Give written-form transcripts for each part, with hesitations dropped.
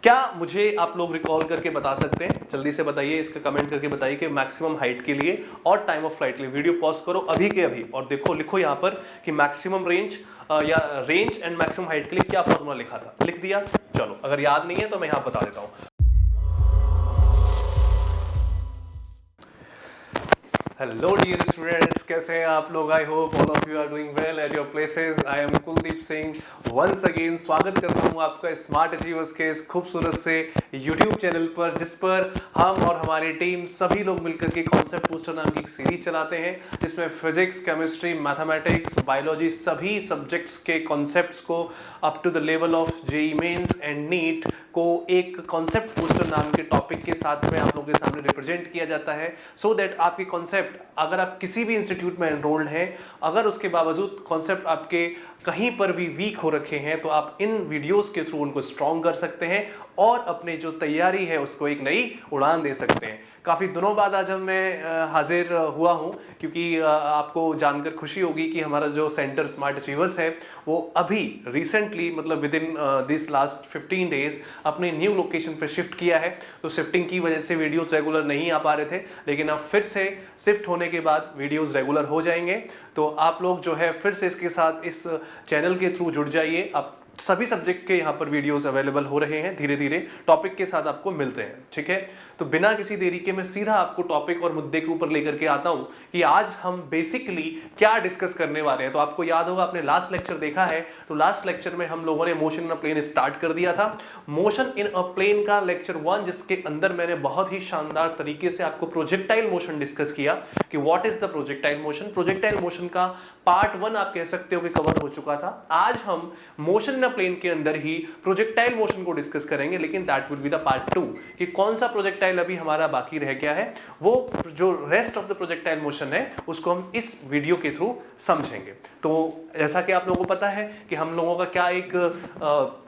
क्या मुझे आप लोग रिकॉल करके बता सकते हैं? जल्दी से बताइए, इसका कमेंट करके बताइए कि मैक्सिमम हाइट के लिए और टाइम ऑफ फ्लाइट के लिए। वीडियो पॉज करो अभी के अभी और देखो, लिखो यहाँ पर कि मैक्सिमम रेंज या रेंज एंड मैक्सिमम हाइट के लिए क्या फॉर्मूला लिखा था। लिख दिया? चलो, अगर याद नहीं है तो मैं यहाँ बता देता हूँ। हेलो डियर स्टूडेंट्स, कैसे हैं आप लोग? I hope all of you are doing well at your places. I am Kuldeep Singh once again. स्वागत करता हूं आपका स्मार्ट अचीवर्स के इस खूबसूरत से यूट्यूब चैनल पर, जिस पर हम और हमारी टीम सभी लोग मिलकर के कॉन्सेप्ट बूस्टर नाम की एक सीरीज चलाते हैं, जिसमें फिजिक्स, केमिस्ट्री, मैथमेटिक्स, बायोलॉजी सभी सब्जेक्ट्स के कॉन्सेप्ट्स को up to the level of JEE Mains and NEET को एक कॉन्सेप्ट बूस्टर नाम के टॉपिक के साथ में आप लोगों के सामने रिप्रेजेंट किया जाता है, सो दैट आपके कॉन्सेप्ट, अगर आप किसी भी इंस्टीट्यूट में एनरोल्ड हैं, अगर उसके बावजूद कॉन्सेप्ट आपके कहीं पर भी वीक हो रखे हैं, तो आप इन वीडियोस के थ्रू उनको स्ट्रॉन्ग कर सकते हैं और अपने जो तैयारी है उसको एक नई उड़ान दे सकते हैं। काफ़ी दिनों बाद आज मैं हाजिर हुआ हूं, क्योंकि आपको जानकर खुशी होगी कि हमारा जो सेंटर स्मार्ट अचीवर्स है वो अभी रिसेंटली, मतलब with in this last 15 days अपने न्यू लोकेशन पे शिफ्ट किया है। तो शिफ्टिंग की वजह से वीडियोस रेगुलर नहीं आ पा रहे थे, लेकिन अब फिर से शिफ्ट होने के बाद वीडियोस रेगुलर हो जाएंगे। तो आप लोग जो है फिर से इसके साथ इस चैनल के थ्रू जुड़ जाइए। आप सभी सब्जेक्ट के यहाँ पर वीडियोस अवेलेबल हो रहे हैं, धीरे धीरे टॉपिक के साथ आपको मिलते हैं, ठीक है। तो बिना किसी देरी के मैं सीधा आपको टॉपिक और मुद्दे के ऊपर लेकर के आता हूँ कि आज हम बेसिकली क्या डिस्कस करने वाले हैं। तो आपको याद होगा, आपने लास्ट लेक्चर देखा है, तो लास्ट लेक्चर में हम लोगों ने motion in a plane start कर दिया था। मोशन इन अ प्लेन का लेक्चर 1, जिसके अंदर मैंने बहुत ही शानदार तरीके से आपको प्रोजेक्टाइल मोशन डिस्कस किया कि what is the projectile motion. Projectile motion का पार्ट 1 आप कह सकते हो कि कवर हो चुका था। आज हम मोशन इन अ प्लेन के अंदर ही प्रोजेक्टाइल मोशन को डिस्कस करेंगे, लेकिन that will be the part 2 कि कौन सा प्रोजेक्टाइल अभी हमारा बाकी रह गया है। वो जो rest of the projectile motion है उसको हम इस वीडियो के थ्रू समझेंगे। तो जैसा कि आप लोगों को पता है कि हम लोगों का क्या एक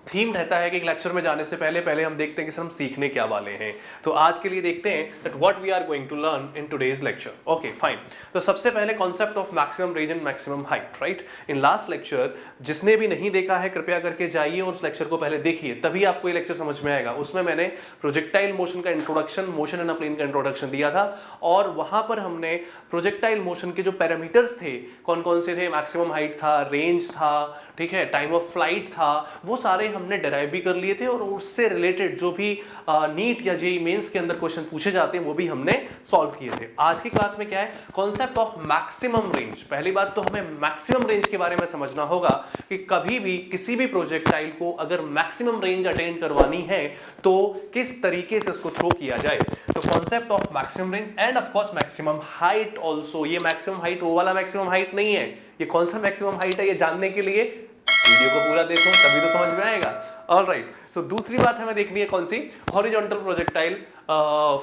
थीम रहता है कि एक लेक्चर में जाने से पहले हम देखते हैं कि सर हम सीखने क्या वाले हैं। तो आज के लिए देखते हैं that what we are going to learn in today's lecture. Okay fine. तो सबसे पहले concept of maximum range and maximum height, right. In last lecture जिसने भी नहीं देखा है कृपया करके जाइए और उस लेक्चर को पहले देखिए, तभी आपको ये लेक्चर समझ में आएगा। उसमें मैंने प्रोजेक्टाइल मोशन का introduction, motion in a plane का इंट्रोडक्शन दिया था, और वहां पर हमने प्रोजेक्टाइल मोशन के जो पैरामीटर्स थे, कौन कौन से थे, मैक्सिमम हाइट था, रेंज था, ठीक है, टाइम ऑफ फ्लाइट था, वो सारे हमने डेराइव भी कर लिए थे, और उससे रिलेटेड जो भी नीट या जेईई मेंस के अंदर क्वेश्चन पूछे जाते हैं वो भी हमने सॉल्व किए थे। आज की क्लास में क्या है, कॉन्सेप्ट ऑफ मैक्सिमम रेंज। पहली बात तो हमें मैक्सिमम रेंज के बारे में समझना होगा कि कभी भी किसी भी प्रोजेक्टाइल को अगर मैक्सिमम रेंज अटेन करवानी है तो किस तरीके से उसको थ्रो किया जाए। तो concept of maximum range end of course maximum height also. ये मैक्सिमम हाइट वो वाला मैक्सिमम हाइट नहीं है, ये कौन सा मैक्सिमम हाइट है ये जानने के लिए वीडियो को पूरा देखो, तभी तो समझ में आएगा। ऑलराइट, सो दूसरी बात हमें देखनी है कौन सी, horizontal projectile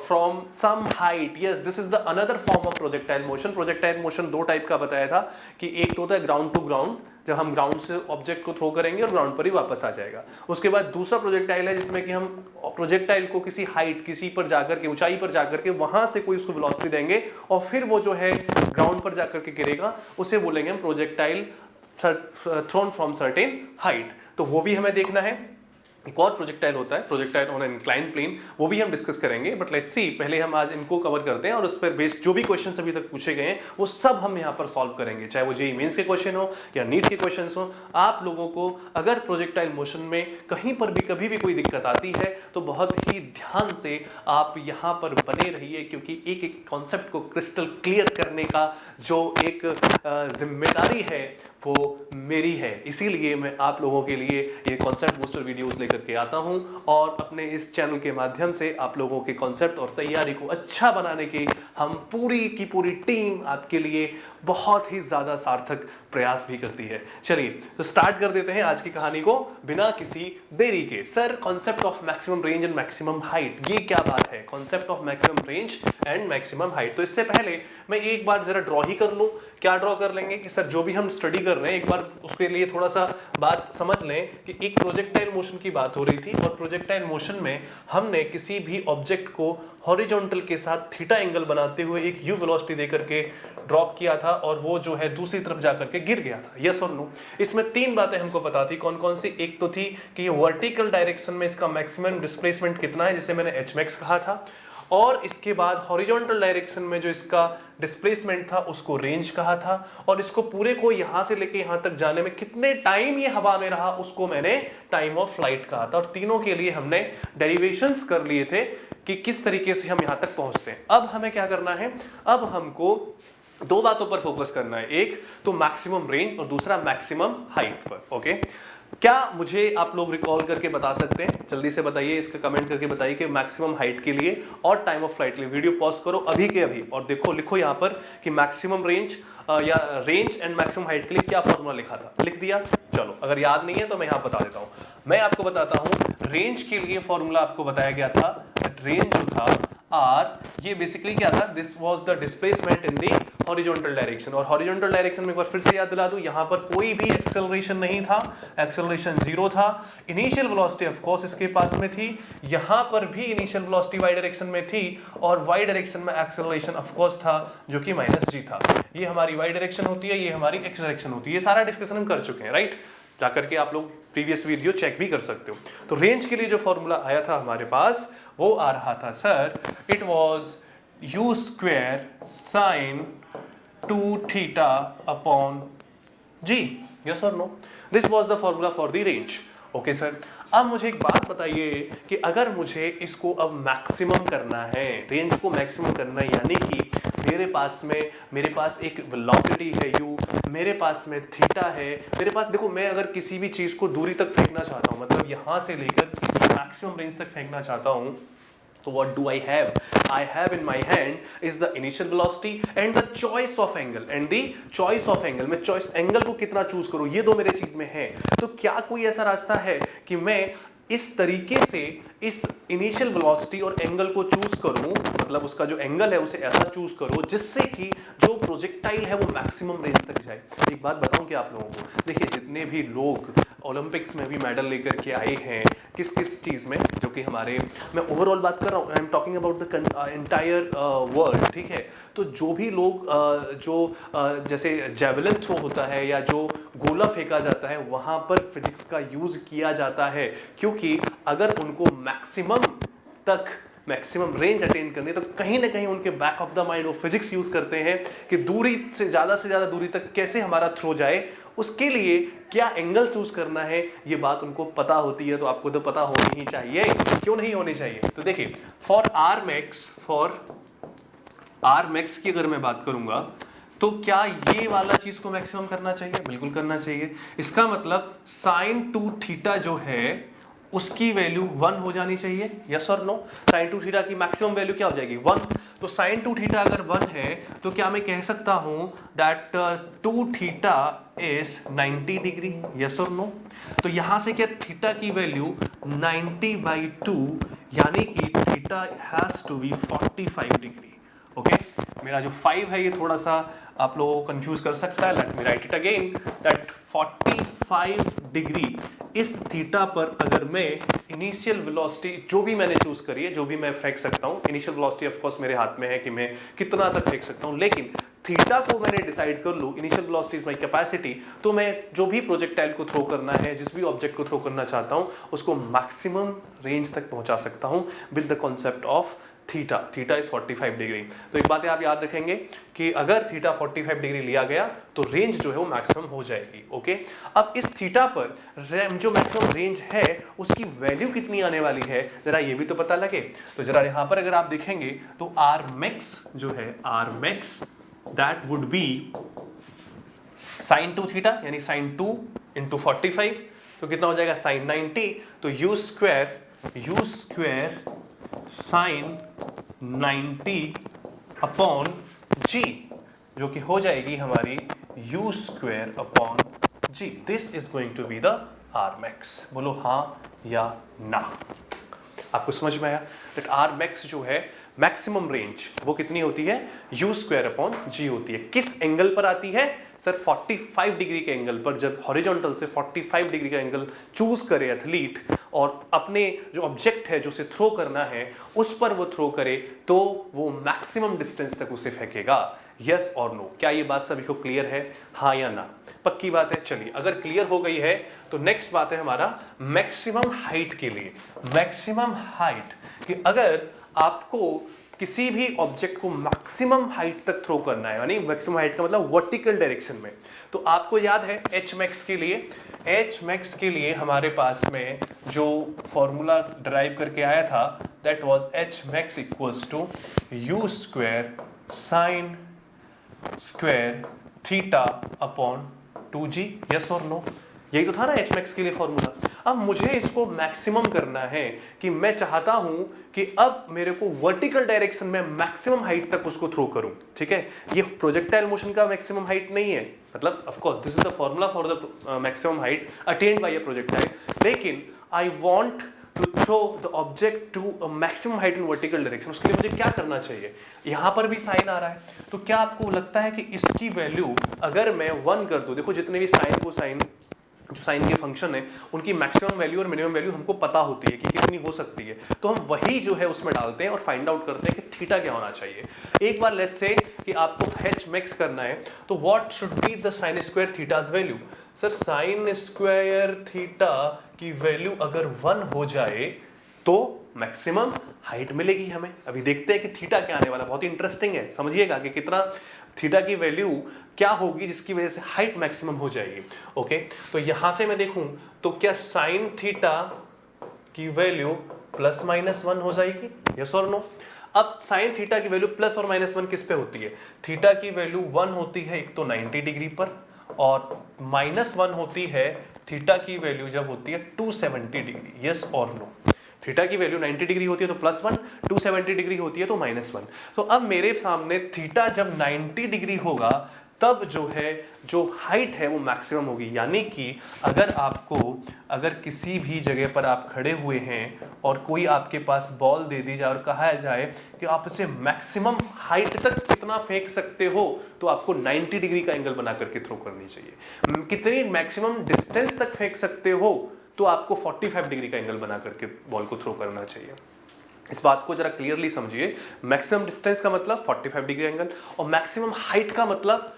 from some height. Yes, this is the another form of projectile motion. Projectile motion दो टाइप का बताया था कि एक तो होता है ग्राउंड टू ग्राउंड, जब हम ग्राउंड से ऑब्जेक्ट को थ्रो करेंगे और ग्राउंड पर ही वापस आ जाएगा। उसके बाद दूसरा प्रोजेक्टाइल है जिसमें कि हम प्रोजेक्टाइल को किसी हाइट, किसी पर जाकर के, ऊंचाई पर जाकर के वहां से कोई उसको वेलोसिटी देंगे और फिर वो जो है ग्राउंड पर जाकर के गिरेगा, उसे बोलेंगे हम projectile thrown from certain height. तो वो भी हमें देखना है। एक और प्रोजेक्टाइल होता है, projectile on an inclined plane, वो भी हम डिस्कस करेंगे, बट लेट्स सी, पहले हम आज इनको कवर करते हैं और उस पर बेस्ड जो भी क्वेश्चंस अभी तक पूछे गए हैं वो सब हम यहाँ पर सॉल्व करेंगे, चाहे वो जेईई मेंस के क्वेश्चन हो या नीट के क्वेश्चंस हो। आप लोगों को अगर प्रोजेक्टाइल मोशन में कहीं पर भी कभी भी कोई दिक्कत आती है तो बहुत ही ध्यान से आप यहाँ पर बने रहिए, क्योंकि एक एक कॉन्सेप्ट को क्रिस्टल क्लियर करने का जो एक जिम्मेदारी है वो मेरी है। इसीलिए मैं आप लोगों के लिए ये कॉन्सेप्ट बूस्टर वीडियोस लेकर के आता हूं और अपने इस चैनल के माध्यम से आप लोगों के कॉन्सेप्ट और तैयारी को अच्छा बनाने की हम पूरी की पूरी टीम आपके लिए बहुत ही ज़्यादा सार्थक प्रयास भी करती है। चलिए तो स्टार्ट कर देते हैं आज की कहानी को बिना किसी देरी के। Sir, concept of maximum range and maximum height, ये क्या बात है? Concept of maximum range and maximum height. तो इससे पहले मैं एक बार जरा ड्रॉ ही कर लूँ। क्या ड्रॉ कर लेंगे कि सर जो भी हम स्टडी कर रहे हैं एक बार उसके लिए थोड़ा सा बात समझ लें कि एक प्रोजेक्टाइल मोशन की बात हो रही थी, और प्रोजेक्टाइल मोशन में हमने किसी भी ऑब्जेक्ट को हॉरिजॉन्टल के साथ थीटा एंगल बनाते हुए एक यू वेलोसिटी देकर के ड्रॉप किया था, और वो जो है दूसरी तरफ जाकर के गिर गया था। यस और नो? इसमें 3 बातें हमको पता थी। कौन कौन सी? एक तो थी कि ये वर्टिकल डायरेक्शन में इसका मैक्सिमम डिस्प्लेसमेंट कितना है, जिसे मैंने hmax कहा था, और इसके बाद हॉरिजॉन्टल डायरेक्शन में जो इसका डिस्प्लेसमेंट था उसको रेंज कहा था, और इसको पूरे को यहां से लेके यहां तक जाने में कितने टाइम ये हवा में रहा उसको मैंने टाइम ऑफ फ्लाइट कहा था। और तीनों के लिए हमने डेरिवेशंस कर लिए थे कि किस तरीके से हम यहां तक पहुंचते हैं। अब हमें क्या करना है? अब हमको 2 बातों पर फोकस करना है, एक तो मैक्सिमम रेंज और दूसरा मैक्सिमम हाइट पर। ओके, क्या मुझे आप लोग रिकॉल करके बता सकते हैं? जल्दी से बताइए, इसका कमेंट करके बताइए कि मैक्सिमम हाइट के लिए और टाइम ऑफ फ्लाइट के लिए। वीडियो पॉज करो अभी के अभी और देखो, लिखो यहां पर कि मैक्सिमम रेंज या रेंज एंड मैक्सिमम हाइट के लिए क्या फॉर्मूला लिखा था। लिख दिया? चलो, अगर याद नहीं है तो मैं यहां बता देता हूं। मैं आपको बताता हूं, रेंज के लिए फॉर्मूला आपको बताया गया था। रेंज जो था आर, ये बेसिकली क्या था? This was the displacement in the horizontal direction. और हॉरिजॉन्टल डायरेक्शन में एक बार फिर से याद दिला दूं, यहां पर कोई भी एक्सेलरेशन नहीं था, एक्सेलरेशन 0 था। इनिशियल वेलोसिटी ऑफ कोर्स इसके पास में थी, यहां पर भी इनिशियल वेलोसिटी वाई डायरेक्शन में थी, और वाई डायरेक्शन में एक्सेलरेशन ऑफ कोर्स था जो कि -g था। ये हमारी वाई डायरेक्शन होती है, ये हमारी एक्स डायरेक्शन होती है। ये सारा डिस्कशन हम कर चुके हैं, राइट? जाकर के आप लोग प्रीवियस वीडियो चेक भी कर सकते हो। तो रेंज के लिए जो फॉर्मूला आया था हमारे पास वो आ रहा था, sir, it was u square sine 2 theta upon g। Yes और no? This was the formula for the range. Okay sir, अब मुझे एक बात बताइए कि अगर मुझे इसको अब मैक्सिमम करना है, रेंज को मैक्सिमम करना है, यानी कि मेरे पास एक वेलोसिटी है u, मेरे पास में थीटा है, मेरे पास, देखो, मैं अगर किसी भी चीज को दूरी तक फेंकना चाहता हूं, मतलब यहां से लेकर किसी मैक्सिमम रेंज तक फेंकना चाहता हूं, तो what do I have? I have in my hand is the initial velocity and the choice of angle, and the choice of angle, मैं choice angle को कितना चूज करूं, ये 2 मेरे चीज में है। तो क्या कोई ऐसा रास्ता है कि मैं इस तरीके से इस इनिशियल वेलोसिटी और एंगल को चूज करूं, मतलब उसका जो एंगल है उसे ऐसा चूज करो जिससे कि जो प्रोजेक्टाइल है वो मैक्सिमम रेंज तक जाए। एक बात बताऊं क्या आप लोगों को, देखिए, जितने भी लोग ओलंपिक्स में भी मेडल लेकर के आए हैं, किस किस चीज में, जो कि हमारे, मैं ओवरऑल बात कर रहा हूँ, I am talking about the entire world, ठीक है? तो जो भी लोग जैसे जेवलिन थ्रो होता है या जो गोला फेंका जाता है, वहां पर फिजिक्स का यूज किया जाता है, क्योंकि अगर उनको मैक्सिमम रेंज अटेन करनी है तो कहीं ना कहीं उनके बैक ऑफ द माइंड वो फिजिक्स यूज करते हैं कि दूरी से ज्यादा दूरी तक कैसे हमारा थ्रो जाए, उसके लिए क्या एंगल चूज करना है, ये बात उनको पता होती है। तो आपको तो पता होनी ही चाहिए, क्यों नहीं होनी चाहिए? तो देखिए, फॉर आर मैक्स की अगर मैं बात करूंगा तो क्या ये वाला चीज को मैक्सिमम करना चाहिए? बिल्कुल करना चाहिए। इसका मतलब साइन 2 थीटा जो है उसकी वैल्यू 1 हो जानी चाहिए। यस और नो? साइन 2 थीटा की मैक्सिमम वैल्यू क्या हो जाएगी? 1। तो साइन 2 थीटा अगर 1 है तो क्या मैं कह सकता हूं that 2 theta is 90 degree? Yes और नो? तो यहां से क्या थीटा की वैल्यू 90/2, यानी कि theta has to be 45 degree. Okay, मेरा जो 5 है ये थोड़ा सा आप लोगों को कंफ्यूज कर सकता है। Let me right it again, that 45 degree इस थीटा पर अगर मैं इनिशियल वेलोसिटी जो भी मैंने चूज करी है, जो भी मैं फेंक सकता हूं, इनिशियल वेलोसिटी ऑफ कोर्स मेरे हाथ में है कि मैं कितना तक फेंक सकता हूं, लेकिन थीटा को मैंने डिसाइड कर लूं, initial velocity is my capacity, तो मैं जो भी प्रोजेक्टाइल को थ्रो करना है, जिस भी ऑब्जेक्ट को थ्रो करना चाहता हूं, उसको मैक्सिमम रेंज तक पहुंचा सकता हूं with the concept of theta. Theta is 45 degree. तो एक बात आप याद रखेंगे कि अगर थीटा 45 डिग्री लिया गया तो रेंज जो है वो मैक्सिमम हो जाएगी। ओके, अब इस थीटा पर जो मैक्सिमम रेंज है उसकी वैल्यू कितनी आने वाली है, जरा ये भी तो पता लगे। तो जरा यहां पर अगर आप देखेंगे तो आर मैक्स जो है, are max that would be sine 2 theta, यानी साइन 2 इंटू 45, तो कितना हो जाएगा? साइन 90। तो u square sine 90 upon g, जो कि हो जाएगी हमारी u square upon g. This is going to be the r max. बोलो हाँ या ना? आपको समझ में आया? दैट आर मैक्स जो है मैक्सिमम रेंज वो कितनी होती है? u स्क्वायर अपॉन जी होती है। किस एंगल पर आती है सर? 45 डिग्री के एंगल पर। जब हॉरिजॉन्टल से 45 डिग्री का एंगल चूज करे एथलीट और अपने जो ऑब्जेक्ट है जो उसे थ्रो करना है उस पर वो थ्रो करे, तो वो मैक्सिमम डिस्टेंस तक उसे फेंकेगा। यस और नो, क्या ये बात सभी को क्लियर है, हाँ या ना? पक्की बात है। चलिए, अगर क्लियर हो गई है तो नेक्स्ट बात है हमारा मैक्सिमम हाइट के लिए। मैक्सिमम हाइट कि अगर आपको किसी भी ऑब्जेक्ट को मैक्सिमम हाइट तक थ्रो करना है, यानी मैक्सिमम हाइट का मतलब वर्टिकल डायरेक्शन में, तो आपको याद है एच मैक्स के लिए, एच मैक्स के लिए हमारे पास में जो फॉर्मूला ड्राइव करके आया था that was h max equals to you square sine square theta upon 2g। Yes और नो? यही तो था ना एच मैक्स के लिए फॉर्मूला। अब मुझे इसको मैक्सिमम करना है कि मैं चाहता हूं कि अब मेरे को वर्टिकल डायरेक्शन में मैक्सिमम हाइट तक उसको थ्रो करूं, ठीक है? ये प्रोजेक्टाइल मोशन का मैक्सिमम हाइट नहीं है, मतलब of course this is the formula for the maximum height attained by a projectile, लेकिन I want to throw the object to a maximum height in vertical direction. उसके लिए मुझे क्या करना चाहिए? यहां पर भी साइन आ रहा है, तो क्या आपको लगता है कि इसकी वैल्यू अगर मैं 1 कर दूं, देखो जितने भी साइन को साइन, जो साइन के फंक्शन है उनकी मैक्सिमम वैल्यू और मिनिमम वैल्यू हमको पता होती है कि कितनी हो सकती है, तो हम वही जो है उसमें डालते हैं और फाइंड आउट करते हैं कि थीटा क्या होना चाहिए। एक बार लेट्स से कि आपको एच मैक्स करना है, तो what should be the sine square theta's value? Sir sign square theta की वैल्यू अगर 1 हो जाए तो मैक्सिमम हाइट मिलेगी हमें। अभी देखते हैं कि थीटा क्या आने वाला, बहुत ही इंटरेस्टिंग है, समझिएगा कि कितना थीटा की वैल्यू क्या होगी जिसकी वजह से हाइट मैक्सिमम हो जाएगी। ओके, तो यहां से मैं देखूं तो क्या साइन थीटा की वैल्यू प्लस माइनस 1 हो जाएगी? यस और नो? अब साइन थीटा की वैल्यू प्लस और माइनस 1 किस पे होती है? थीटा की वैल्यू 1 होती है एक तो 90 डिग्री पर, और माइनस 1 होती है थीटा की वैल्यू जब होती है 270 डिग्री। यस और नो? थीटा की वैल्यू 90 डिग्री होती है तो प्लस 1, 270 डिग्री होती है तो माइनस 1। तो अब मेरे सामने थीटा जब 90 डिग्री होगा तब जो है जो हाइट है वो मैक्सिमम होगी। यानी कि अगर किसी भी जगह पर आप खड़े हुए हैं और कोई आपके पास बॉल दे दी जाए और कहा जाए कि आप इसे मैक्सिमम हाइट तक कितना फेंक सकते हो, तो आपको 90 डिग्री का एंगल बना करके थ्रो करनी चाहिए। कितनी मैक्सिमम डिस्टेंस तक फेंक सकते हो, तो आपको 45 डिग्री का एंगल बना करके बॉल को थ्रो करना चाहिए। इस बात को जरा क्लियरली समझिए, मैक्सिमम डिस्टेंस का मतलब 45 डिग्री एंगल और मैक्सिमम हाइट का मतलब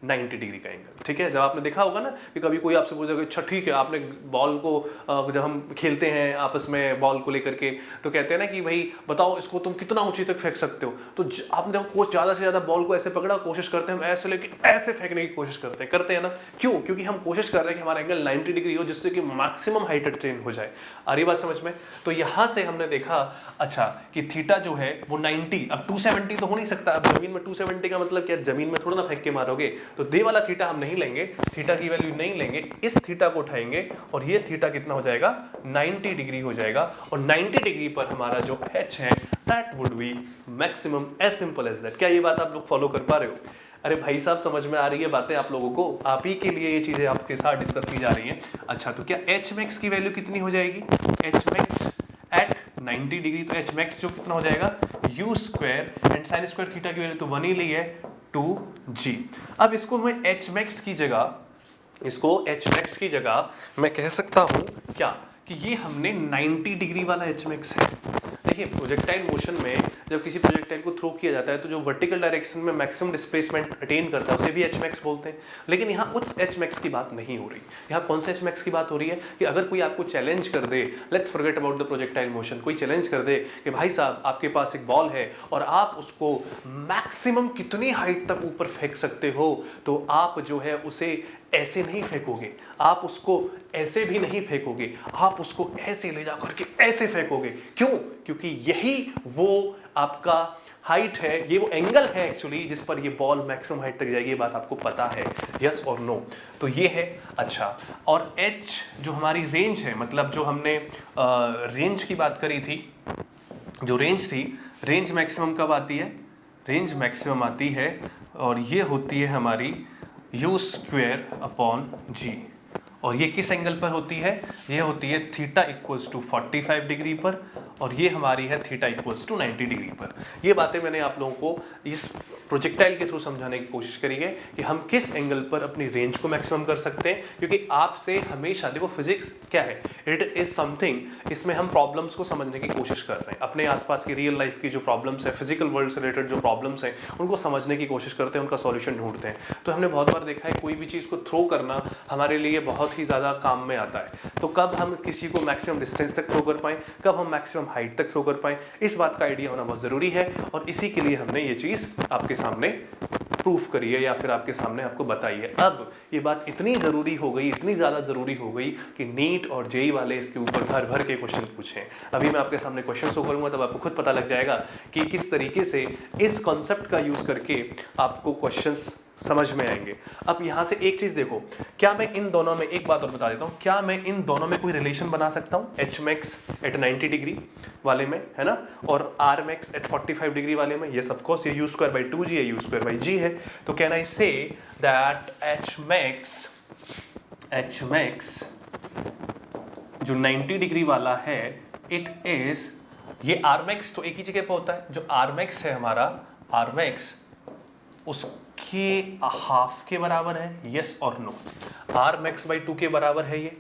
90 डिग्री का एंगल। ठीक है, जब आपने देखा होगा ना कि कभी कोई आपसे पूछेगा अच्छा ठीक है, आपने बॉल को जब हम खेलते हैं आपस में बॉल को लेकर के, तो कहते हैं ना कि भाई बताओ इसको तुम कितना ऊंची तक फेंक सकते हो, तो आपने देखो कोच ज़्यादा से ज़्यादा बॉल को ऐसे पकड़ा, कोशिश करते हैं हम ऐसे लेके ऐसे फेंकने की कोशिश करते हैं ना। क्यों? क्योंकि हम कोशिश कर रहे हैं कि हमारा एंगल 90 डिग्री हो जिससे कि मैक्सिमम हाइट अटेन हो जाए। आ रही बात समझ में? तो यहाँ से हमने देखा अच्छा कि थीटा जो है वो 90, अब 270 तो हो नहीं सकता। अब जमीन में 270 का मतलब क्या, जमीन में थोड़ा ना फेंक के मारोगे, तो दे वाला थीटा हम नहीं लेंगे, थीटा की वैल्यू नहीं लेंगे, इस थीटा को उठाएंगे और ये थीटा कितना हो जाएगा 90 डिग्री हो जाएगा। और 90 डिग्री पर हमारा जो h है that would be maximum, as simple as that. क्या ये बात आप लोग फॉलो कर पा रहे हो? अरे भाई साहब समझ में आ रही है बातें आप लोगों को? आप ही के लिए ये चीजें आपके साथ डिस्कस की जा रही हैं। अच्छा, तो क्या एच मैक्स की वैल्यू कितनी हो जाएगी? एच मैक्स एट 90 डिग्री, तो एच मैक्स जो कितना हो जाएगा U square and sign square theta की वैल्यू तो 1 ही ली है 2g। अब इसको मैं एच मैक्स की जगह मैं कह सकता हूं क्या कि ये हमने 90 डिग्री वाला एच मैक्स है। देखिए प्रोजेक्टाइल मोशन में जब किसी प्रोजेक्टाइल को थ्रो किया जाता है तो जो वर्टिकल डायरेक्शन में मैक्सिमम डिस्प्लेसमेंट अटेन करता है उसे भी एच मैक्स बोलते हैं। लेकिन यहाँ उस एच मैक्स की बात नहीं हो रही, यहाँ कौन से एच मैक्स की बात हो रही है कि अगर कोई आपको चैलेंज कर दे, let's forget about the projectile motion, कोई चैलेंज कर दे कि भाई साहब आपके पास एक बॉल है और आप उसको मैक्सिमम कितनी हाइट तक ऊपर फेंक सकते हो, तो आप जो है उसे ऐसे नहीं फेंकोगे, आप उसको ऐसे भी नहीं फेंकोगे, आप उसको ऐसे ले जा करके ऐसे फेंकोगे। क्यों? क्योंकि यही वो आपका हाइट है, ये वो एंगल है एक्चुअली जिस पर ये बॉल मैक्सिमम हाइट तक जाएगी। ये बात आपको पता है, यस और नो? तो ये है। अच्छा, और एच जो हमारी रेंज है, मतलब जो हमने रेंज की बात करी थी, जो रेंज थी, रेंज मैक्सिमम कब आती है? रेंज मैक्सिमम आती है और ये होती है हमारी यू स्क्वेयर अपॉन जी। और ये किस एंगल पर होती है? ये होती है थीटा इक्वल्स टू 45 डिग्री पर, और ये हमारी है थीटा इक्वल्स टू 90 डिग्री पर। ये बातें मैंने आप लोगों को इस प्रोजेक्टाइल के थ्रू समझाने की कोशिश करिए कि हम किस एंगल पर अपनी रेंज को मैक्सिमम कर सकते हैं, क्योंकि आपसे हमेशा देखो फिजिक्स क्या है, इट इज समथिंग, इसमें हम प्रॉब्लम्स को समझने की कोशिश कर रहे हैं, अपने आसपास की रियल लाइफ की जो प्रॉब्लम्स है, फिजिकल वर्ल्ड से रिलेटेड जो प्रॉब्लम्स हैं उनको समझने की कोशिश करते हैं, उनका सॉल्यूशन ढूंढते हैं। तो हमने बहुत बार देखा है कोई भी चीज़ को थ्रो करना हमारे लिए बहुत ही ज़्यादा काम में आता है। तो कब हम किसी को मैक्सिमम डिस्टेंस तक थ्रो कर पाएँ, कब हम मैक्सिमम हाइट तक थ्रो कर पाएँ, इस बात का आइडिया होना बहुत ज़रूरी है। और इसी के लिए हमने ये चीज़ आपके सामने प्रूफ करी है या फिर आपके सामने आपको बताई है। अब ये बात इतनी ज़रूरी हो गई, इतनी ज़्यादा ज़रूरी हो गई कि नीट और जेई वाले इसके ऊपर भर भर के क्वेश्चन पूछें। अभी मैं आपके सामने क्वेश्चन शो करूंगा, तब आपको खुद पता लग जाएगा कि किस तरीके से इस कॉन्सेप्ट का यूज़ करके आपको क्वेश्चंस समझ में आएंगे। अब यहाँ से एक चीज़ देखो, क्या मैं इन दोनों में, एक बात और बता देता हूँ, क्या मैं इन दोनों में कोई रिलेशन बना सकता हूँ, एच मैक्स एट 90 डिग्री वाले में, है ना, और आर मैक्स एट 45 डिग्री वाले में? यस ऑफ कोर्स, ये यू स्क्वायर बाई 2g है, यू स्क्वायर बाई g है। तो can I say that H max जो 90 डिग्री वाला है, इट इज, ये आर मैक्स तो एक ही जगह पे होता है, जो आर मैक्स है हमारा, आर मैक्स उसके हाफ के बराबर है, यस और नो? आर मैक्स बाई 2 के बराबर है ये।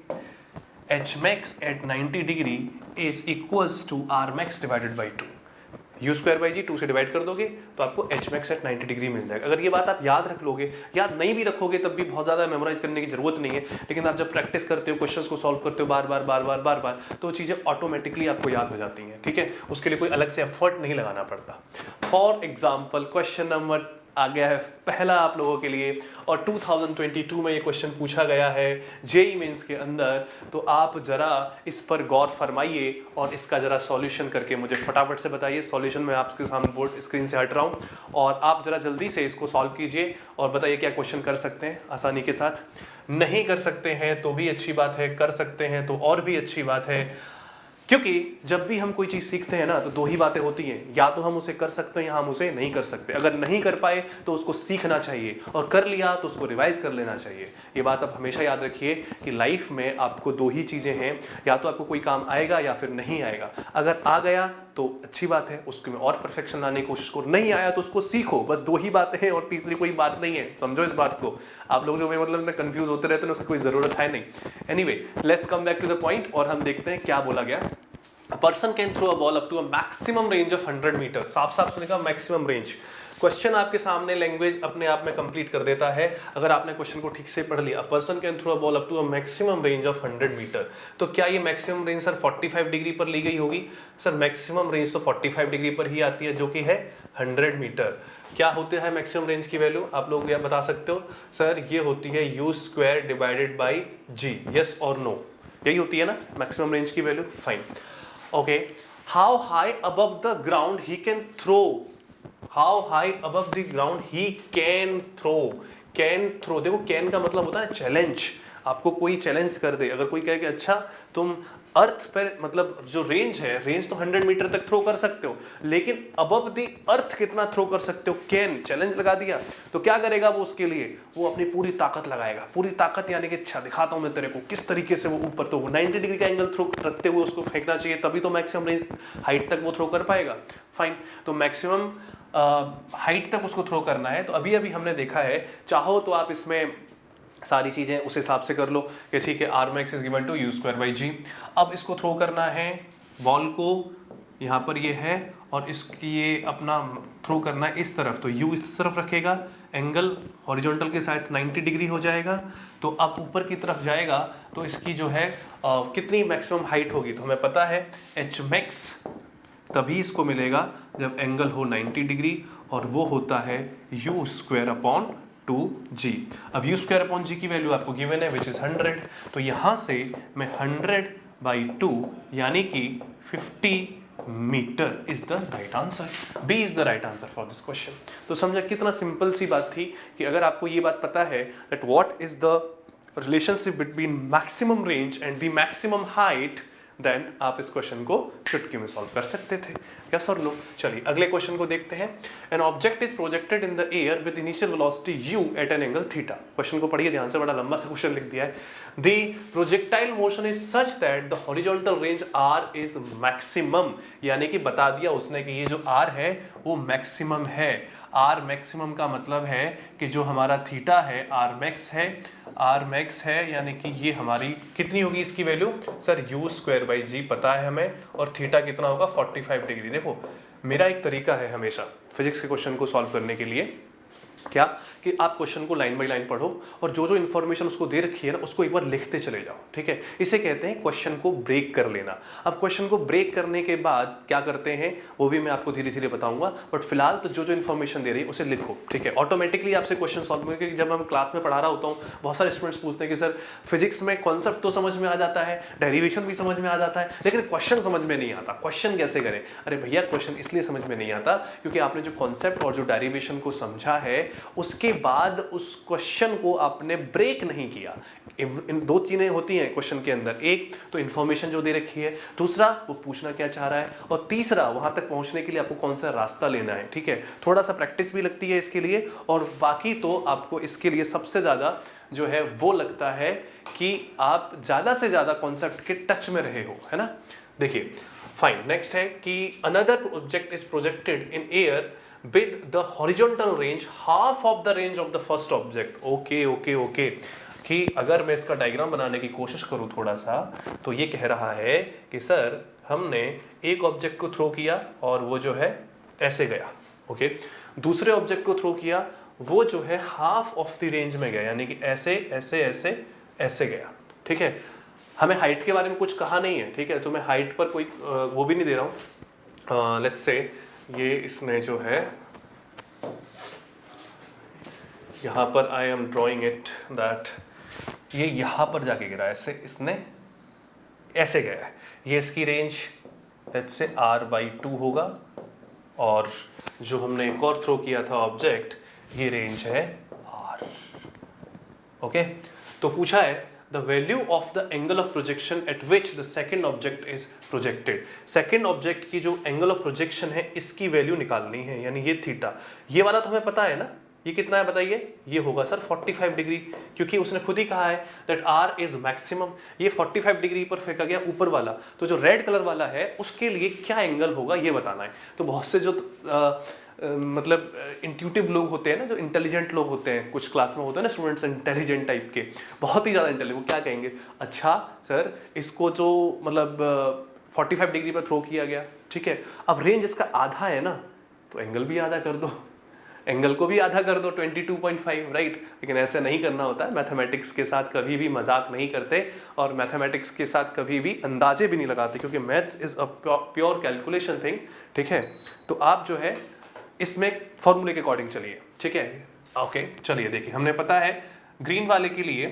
H max at 90 degree is equals to R max divided by 2। U square by G 2 से डिवाइड कर दोगे तो आपको एच मैक्स एट 90 डिग्री मिल जाएगा। अगर ये बात आप याद रख लोगे, याद नहीं भी रखोगे तब भी बहुत ज़्यादा मेमोराइज करने की जरूरत नहीं है, लेकिन आप जब प्रैक्टिस करते हो, क्वेश्चंस को सॉल्व करते हो बार बार, तो चीज़ें ऑटोमेटिकली आपको याद हो जाती हैं। ठीक है, उसके लिए कोई अलग से एफर्ट नहीं लगाना पड़ता। फॉर एग्जाम्पल क्वेश्चन नंबर आ गया है पहला आप लोगों के लिए, और 2022 में ये क्वेश्चन पूछा गया है जेई मेंस के अंदर। तो आप जरा इस पर गौर फरमाइए और इसका जरा सॉल्यूशन करके मुझे फटाफट से बताइए। सॉल्यूशन मैं आपके सामने बोर्ड स्क्रीन से हट रहा हूँ और आप जरा जल्दी से इसको सॉल्व कीजिए और बताइए क्या क्वेश्चन कर सकते हैं आसानी के साथ। नहीं कर सकते हैं तो भी अच्छी बात है, कर सकते हैं तो और भी अच्छी बात है, क्योंकि जब भी हम कोई चीज़ सीखते हैं ना तो दो ही बातें होती हैं, या तो हम उसे कर सकते हैं या हम उसे नहीं कर सकते। अगर नहीं कर पाए तो उसको सीखना चाहिए, और कर लिया तो उसको रिवाइज कर लेना चाहिए। ये बात आप हमेशा याद रखिए कि लाइफ में आपको दो ही चीज़ें हैं, या तो आपको कोई काम आएगा या फिर नहीं आएगा। अगर आ गया तो अच्छी बात है, उसको में और परफेक्शन लाने की कोशिश करो, नहीं आया तो उसको सीखो। बस दो ही बातें हैं और तीसरी कोई बात नहीं है, समझो इस बात को। आप लोग जो मतलब कंफ्यूज होते रहते हैं उसकी कोई ज़रूरत है नहीं। Anyway, let's come back to the point और हम देखते हैं क्या बोला गया। A person can throw a ball up to a maximum range of 100 metre. साफ साफ सुनेगा, मैक्सिमम रेंज। क्वेश्चन आपके सामने लैंग्वेज अपने आप में कंप्लीट कर देता है अगर आपने क्वेश्चन को ठीक से पढ़ लिया। Person can throw a ball up to a maximum range of 100 metre. तो क्या ये मैक्सिमम रेंज सर 45 डिग्री पर ली गई होगी? सर मैक्सिमम रेंज तो 45 डिग्री पर ही आती है, जो कि है 100 मीटर। क्या होते हैं मैक्सिमम रेंज की वैल्यू? आप लोग क्या बता सकते हो? सर ये होती है u square divided by g, yes और नो? यही होती है ना मैक्सिमम रेंज की value. Fine, okay. How high above the ground he can throw? How high above the ground he can throw? Can throw, देखो कैन का मतलब होता है चैलेंज। आपको कोई चैलेंज कर दे, अगर कोई कहे कि अच्छा तुम अर्थ पर, मतलब जो रेंज है, रेंज तो 100 मीटर तक थ्रो कर सकते हो, लेकिन अबव द अर्थ कितना थ्रो कर सकते हो? कैन, चैलेंज लगा दिया। तो क्या करेगा वो उसके लिए? वो अपनी पूरी ताकत लगाएगा। पूरी ताकत यानी कि अच्छा दिखाता हूं मैं तेरे को किस तरीके से वो ऊपर, तो 90 डिग्री का एंगल थ्रो रखते हुए उसको फेंकना चाहिए, तभी तो मैक्सिमम रेंज हाइट तक वो थ्रो कर पाएगा। फाइन, तो मैक्सिमम हाइट तक उसको थ्रो करना है। तो अभी अभी हमने देखा है, चाहो तो आप इसमें सारी चीज़ें उस हिसाब से कर लो कि ठीक है, are max is given to you square by G. अब इसको थ्रो करना है बॉल को, यहाँ पर ये है, और इसकी ये अपना थ्रो करना है इस तरफ, तो यू इस तरफ रखेगा, एंगल हॉरिजॉन्टल के साथ 90 डिग्री हो जाएगा। तो अब ऊपर की तरफ जाएगा तो इसकी जो है कितनी मैक्सिमम हाइट होगी? तो हमें पता है एच मैक्स तभी इसको मिलेगा जब एंगल हो 90 डिग्री, और वो होता है यू स्क्वायर अपॉन 2g। अब यू स्क्वायर अपॉन जी की वैल्यू आपको गिवन है विच इज 100। तो यहाँ से मैं 100 बाई 2 यानी कि 50 metre is the right answer. B is the right answer for this question. तो समझा कितना सिंपल सी बात थी कि अगर आपको ये बात पता है that what is the relationship between maximum range and the maximum height, then आप इस क्वेश्चन को चुटकी में सॉल्व कर सकते थे। यस और नो? चलिए अगले क्वेश्चन को देखते हैं। An object is projected in the air with initial velocity u at an angle theta. Question को पढ़िए ध्यान से, बड़ा लंबा सा क्वेश्चन लिख दिया है। The projectile motion is such that the horizontal range R is maximum, यानी कि बता दिया उसने कि ये जो आर है वो मैक्सिमम है। आर मैक्सिमम का मतलब है कि जो हमारा थीटा है आर मैक्स है, आर मैक्स है, यानी कि ये हमारी कितनी होगी इसकी value sir U square by G पता है हमें, और थीटा कितना होगा 45 डिग्री। देखो मेरा एक तरीका है हमेशा फिजिक्स के क्वेश्चन को सॉल्व करने के लिए, क्या कि आप क्वेश्चन को लाइन बाय लाइन पढ़ो और जो जो इन्फॉर्मेशन उसको दे रखी है ना उसको एक बार लिखते चले जाओ, ठीक है। इसे कहते हैं क्वेश्चन को ब्रेक कर लेना। अब क्वेश्चन को ब्रेक करने के बाद क्या करते हैं वो भी मैं आपको धीरे धीरे बताऊंगा, बट फिलहाल तो जो जो इन्फॉर्मेशन दे रही है उसे लिखो, ठीक है। ऑटोमेटिकली आपसे क्वेश्चन सॉल्व होंगे, क्योंकि जब हम क्लास में पढ़ा रहा होता हूँ बहुत सारे स्टूडेंट्स पूछते हैं कि सर फिजिक्स में कॉन्सेप्ट तो समझ में आ जाता है, डेरिवेशन भी समझ में आ जाता है, लेकिन क्वेश्चन समझ में नहीं आता, क्वेश्चन कैसे करें। अरे भैया क्वेश्चन इसलिए समझ में नहीं आता क्योंकि आपने जो कॉन्सेप्ट और जो डेरिवेशन को समझा है उसके बाद उस क्वेश्चन को आपने ब्रेक नहीं किया। इन दो चीजें होती हैं क्वेश्चन के अंदर, एक तो इन्फॉर्मेशन जो दे रखी है, दूसरा वो पूछना क्या चाह रहा है, और तीसरा वहां तक पहुंचने के लिए आपको कौन सा रास्ता लेना है, ठीक है। थोड़ा सा प्रैक्टिस भी लगती है इसके लिए, और बाकी तो आपको इसके लिए सबसे ज्यादा जो है वो लगता है कि आप ज्यादा से ज्यादा कॉन्सेप्ट के टच में रहे हो, है ना। देखिए फाइन, नेक्स्ट है कि another object is projected in air with the horizontal range half of the range of the first object। Okay कि अगर मैं इसका डायग्राम बनाने की कोशिश करूं थोड़ा सा, तो ये कह रहा है कि सर हमने एक ऑब्जेक्ट को थ्रो किया और वो जो है ऐसे गया, ओके। दूसरे ऑब्जेक्ट को थ्रो किया, वो जो है हाफ ऑफ द रेंज में गया, यानी कि ऐसे ऐसे ऐसे ऐसे गया, ठीक है। हमें हाइट के बारे में कुछ कहा नहीं है, ठीक है, तो मैं हाइट पर कोई वो भी नहीं दे रहा हूँ। लेट्स से ये इसने जो है यहाँ पर I am drawing it that ये यहाँ पर जाके गिरा, ऐसे इसने ऐसे गया है, ये इसकी रेंज लेट्स से r/2 होगा, और जो हमने एक और थ्रो किया था ऑब्जेक्ट ये रेंज है r, ओके। तो पूछा है the value of the angle of projection at which the second object is projected। Second object की जो एंगल ऑफ प्रोजेक्शन है इसकी वैल्यू निकालनी है, यानी ये थीटा, ये वाला तो हमें पता है ना, ये कितना है बताइए, ये होगा सर 45 डिग्री, क्योंकि उसने खुद ही कहा है दैट आर इज मैक्सिमम। ये 45 डिग्री पर फेंका गया ऊपर वाला, तो जो रेड कलर वाला है उसके लिए क्या एंगल होगा ये बताना है। तो बहुत से जो मतलब इंट्यूटिव लोग होते हैं ना, जो इंटेलिजेंट लोग होते हैं, कुछ क्लास में होते हैं ना स्टूडेंट्स इंटेलिजेंट टाइप के, बहुत ही ज़्यादा इंटेलिजेंट, वो क्या कहेंगे, अच्छा सर इसको जो मतलब 45 डिग्री पर थ्रो किया गया, ठीक है, अब रेंज इसका आधा है ना, तो एंगल भी आधा कर दो, एंगल को भी आधा कर दो 22.5, राइट। लेकिन ऐसे नहीं करना होता है, मैथमेटिक्स के साथ कभी भी मजाक नहीं करते, और मैथमेटिक्स के साथ कभी भी अंदाजे भी नहीं लगाते, क्योंकि maths is a pure calculation thing, ठीक है। तो आप जो है इसमें फॉर्मूले के अकॉर्डिंग चलिए, ठीक है, ओके। चलिए देखिए, हमने पता है ग्रीन वाले के लिए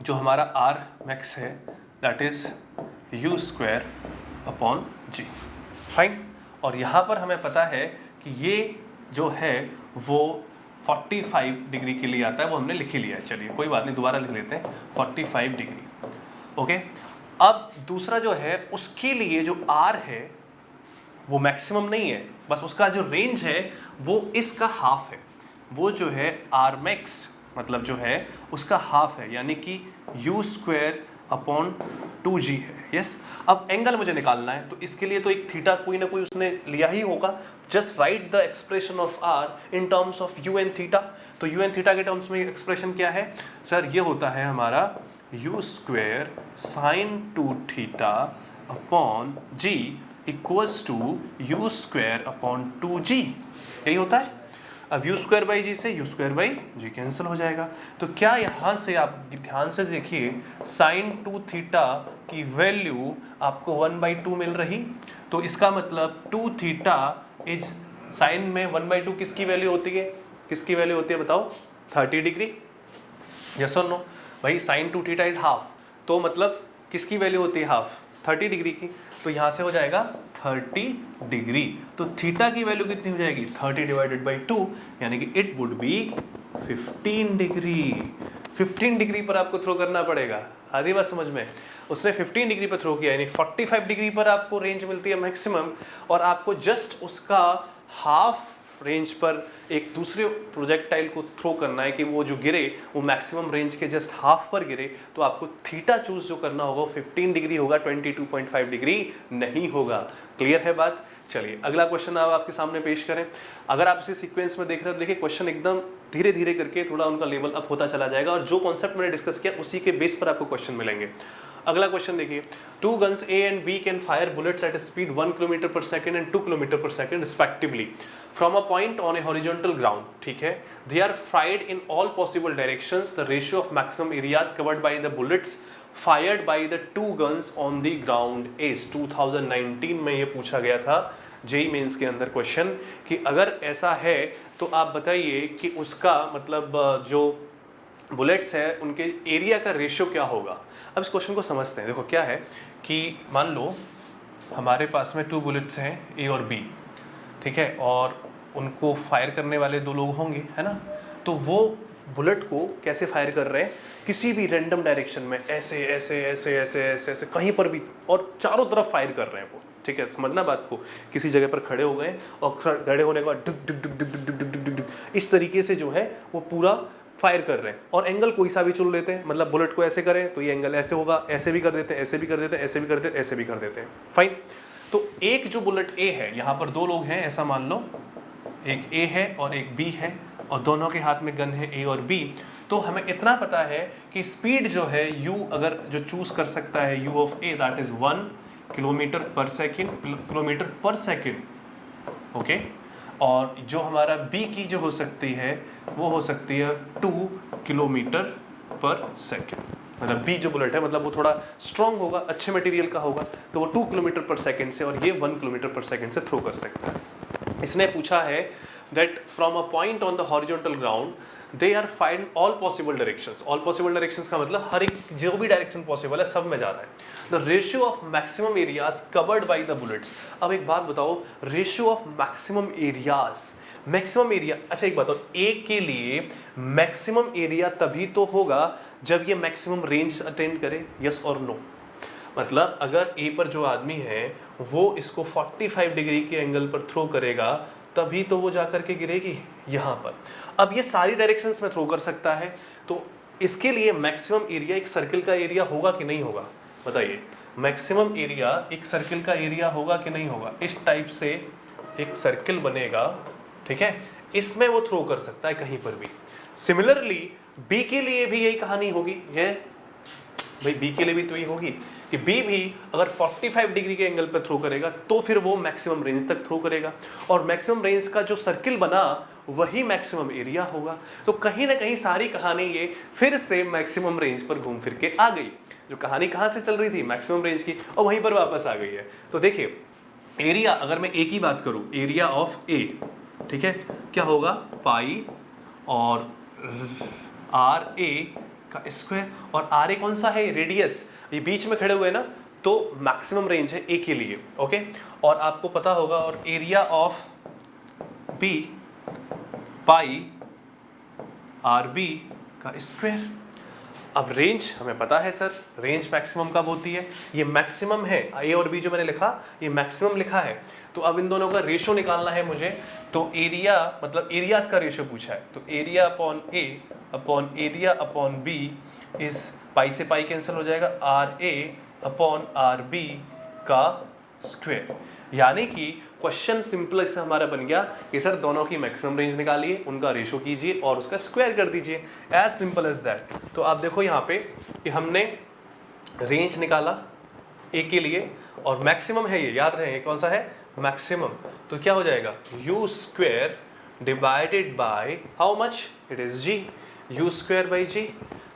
जो हमारा आर मैक्स है that is u square upon g, fine. और यहाँ पर हमें पता है कि ये जो है वो 45 डिग्री के लिए आता है, वो हमने लिख ही लिया है, चलिए कोई बात नहीं, दोबारा लिख लेते हैं 45 डिग्री, ओके। अब दूसरा जो है उसके लिए जो आर है वो मैक्सिमम नहीं है, बस उसका जो रेंज है वो इसका हाफ है, वो जो है आर मैक्स मतलब जो है उसका हाफ है, यानी कि यू स्क्वायर अपॉन 2g है, यस। अब एंगल मुझे निकालना है, तो इसके लिए तो एक थीटा कोई ना कोई उसने लिया ही होगा। Just write the expression of R in terms of u and theta. तो यू एन थीटा के टर्म्स में एक्सप्रेशन क्या है सर, ये होता है हमारा u square sine 2 theta upon g equals to you square upon 2g, यही होता है। अब यू स्क्वायर बाई जी से u square by g cancel हो जाएगा। तो क्या यहाँ से आप ध्यान से देखिए, साइन 2 थीटा की वैल्यू आपको 1/2 मिल रही, तो इसका मतलब 2 थीटा इज साइन में 1/2 किसकी वैल्यू होती है, किसकी वैल्यू होती है बताओ, 30 डिग्री, यस और नो। भाई साइन 2 थीटा इज हाफ, तो मतलब किसकी वैल्यू होती है हाफ, 30 डिग्री की। तो यहाँ से हो जाएगा 30 डिग्री, तो थीटा की वैल्यू कितनी हो जाएगी 30 डिवाइडेड बाई 2, यानी कि it would be 15 degree. 15 degree पर आपको थ्रो करना पड़ेगा, आधी बात समझ में। उसने 15 डिग्री पर थ्रो किया, यानी 45 डिग्री पर आपको रेंज मिलती है मैक्सिमम, और आपको जस्ट उसका हाफ रेंज पर एक दूसरे प्रोजेक्टाइल को थ्रो करना है कि वो जो गिरे वो मैक्सिमम रेंज के जस्ट हाफ पर गिरे, तो आपको थीटा चूज जो करना होगा 15 डिग्री होगा, 22.5 डिग्री नहीं होगा। क्लियर है बात? चलिए अगला क्वेश्चन आप आपके सामने पेश करें। अगर आप इसे सीक्वेंस में देख रहे हो, देखिए क्वेश्चन एकदम धीरे धीरे करके थोड़ा उनका लेवल अप होता चला जाएगा और जो कॉन्सेप्ट मैंने डिस्कस किया उसी के बेस पर आपको क्वेश्चन मिलेंगे। अगला क्वेश्चन देखिए, 2 guns A and B can fire bullets at a speed 1 km per second and 2 km per second respectively from a point on a horizontal ground. ठीक है, they are fired in all possible directions. The ratio of maximum areas covered by the bullets fired by the 2 guns on the ground is 2019 में ये पूछा गया था JEE mains के अंदर question कि अगर ऐसा है तो आप बताइए कि उसका मतलब जो बुलेट्स है उनके एरिया का रेशियो क्या होगा। अब इस क्वेश्चन को समझते हैं। देखो क्या है कि मान लो हमारे पास में 2 बुलेट्स हैं ए और बी, ठीक है, और उनको फायर करने वाले 2 लोग होंगे, है ना। तो वो बुलेट को कैसे फायर कर रहे हैं, किसी भी रैंडम डायरेक्शन में ऐसे ऐसे ऐसे ऐसे ऐसे ऐसे कहीं पर भी और चारों तरफ फायर कर रहे हैं वो, ठीक है, समझना बात को। किसी जगह पर खड़े हो गए और खड़े होने के बाद डुक डुक डुक डुक डुक डुक डुक डुक इस तरीके से जो है वो पूरा फायर कर रहे हैं और एंगल कोई सा भी चुन लेते हैं। मतलब बुलेट को ऐसे करें तो ये एंगल ऐसे होगा, ऐसे भी कर देते हैं, ऐसे भी कर देते हैं, ऐसे भी कर देते हैं, ऐसे भी कर देते हैं। फाइन। तो एक जो बुलेट ए है, यहाँ पर 2 लोग हैं ऐसा मान लो, एक ए है और एक बी है और दोनों के हाथ में गन है ए और बी। तो हमें इतना पता है कि स्पीड जो है u अगर जो चूज कर सकता है u of A that is 1 kilometre पर सेकेंड, ओके। और जो हमारा b की जो हो सकती है वो हो सकती है 2 किलोमीटर पर सेकेंड। मतलब b जो बुलेट है मतलब वो थोड़ा स्ट्रॉन्ग होगा, अच्छे मटेरियल का होगा, तो वो 2 किलोमीटर पर सेकेंड से और ये 1 किलोमीटर पर सेकेंड से थ्रो कर सकता है। इसने पूछा है that from a point on the horizontal ground they are find all possible directions. All possible directions का मतलब हर एक जो भी डायरेक्शन पॉसिबल है सब में जा रहा है। The ratio of maximum areas covered by the bullets. अब एक बात बताओ, ratio of maximum areas, maximum area, अच्छा एक बात बताओ, ए के लिए मैक्सिमम एरिया तभी तो होगा जब ये मैक्सिमम रेंज अटेंड करे, यस और नो। मतलब अगर ए पर जो आदमी है वो इसको 45 डिग्री के एंगल पर थ्रो करेगा तभी तो वो जाकर के गिरेगी यहाँ पर। अब ये सारी डायरेक्शंस में थ्रो कर सकता है, तो इसके लिए मैक्सिमम एरिया एक सर्किल का एरिया होगा कि नहीं होगा, बताइए। मैक्सिमम एरिया एक सर्किल का एरिया होगा कि नहीं होगा। इस टाइप से एक सर्किल बनेगा, ठीक है, इसमें वो थ्रो कर सकता है कहीं पर भी। सिमिलरली बी के लिए भी यही कहानी होगी, ये भाई बी के लिए भी तो यही होगी कि बी भी अगर 45 डिग्री के एंगल पर थ्रो करेगा तो फिर वो मैक्सिमम रेंज तक थ्रो करेगा और मैक्सिमम रेंज का जो सर्किल बना वही मैक्सिमम एरिया होगा। तो कहीं ना कहीं सारी कहानी ये फिर से मैक्सिमम रेंज पर घूम फिर के आ गई। जो कहानी कहाँ से चल रही थी, मैक्सिमम रेंज की, और वहीं पर वापस आ गई है। तो देखिए एरिया, अगर मैं ए की बात करूं, एरिया ऑफ ए, ठीक है, क्या होगा, पाई और आर ए का स्क्वायर, और आर ए कौन सा है, रेडियस, ये बीच में खड़े हुए ना, तो मैक्सिमम रेंज है ए के लिए, ओके। और आपको पता होगा, और area of B pi R B का स्क्वायर। अब रेंज हमें पता है सर, रेंज मैक्सिमम कब होती है, ये मैक्सिमम है, ए और बी जो मैंने लिखा ये मैक्सिमम लिखा है। तो अब इन दोनों का रेशियो निकालना है मुझे, तो एरिया मतलब एरियाज का रेशियो पूछा है, तो area upon A upon area upon B is pi से पाई कैंसिल हो जाएगा, R A upon R B का स्क्वायर। यानी कि क्वेश्चन सिंपल से हमारा बन गया कि सर दोनों की मैक्सिमम रेंज निकालिए, उनका रेशियो कीजिए और उसका स्क्वायर कर दीजिए, एज सिंपल एज दैट। तो आप देखो यहाँ पे कि हमने रेंज निकाला ए के लिए और मैक्सिमम है, ये याद रहे कौन सा है, मैक्सिमम। तो क्या हो जाएगा, U square divided by how much, it is G, U square by G.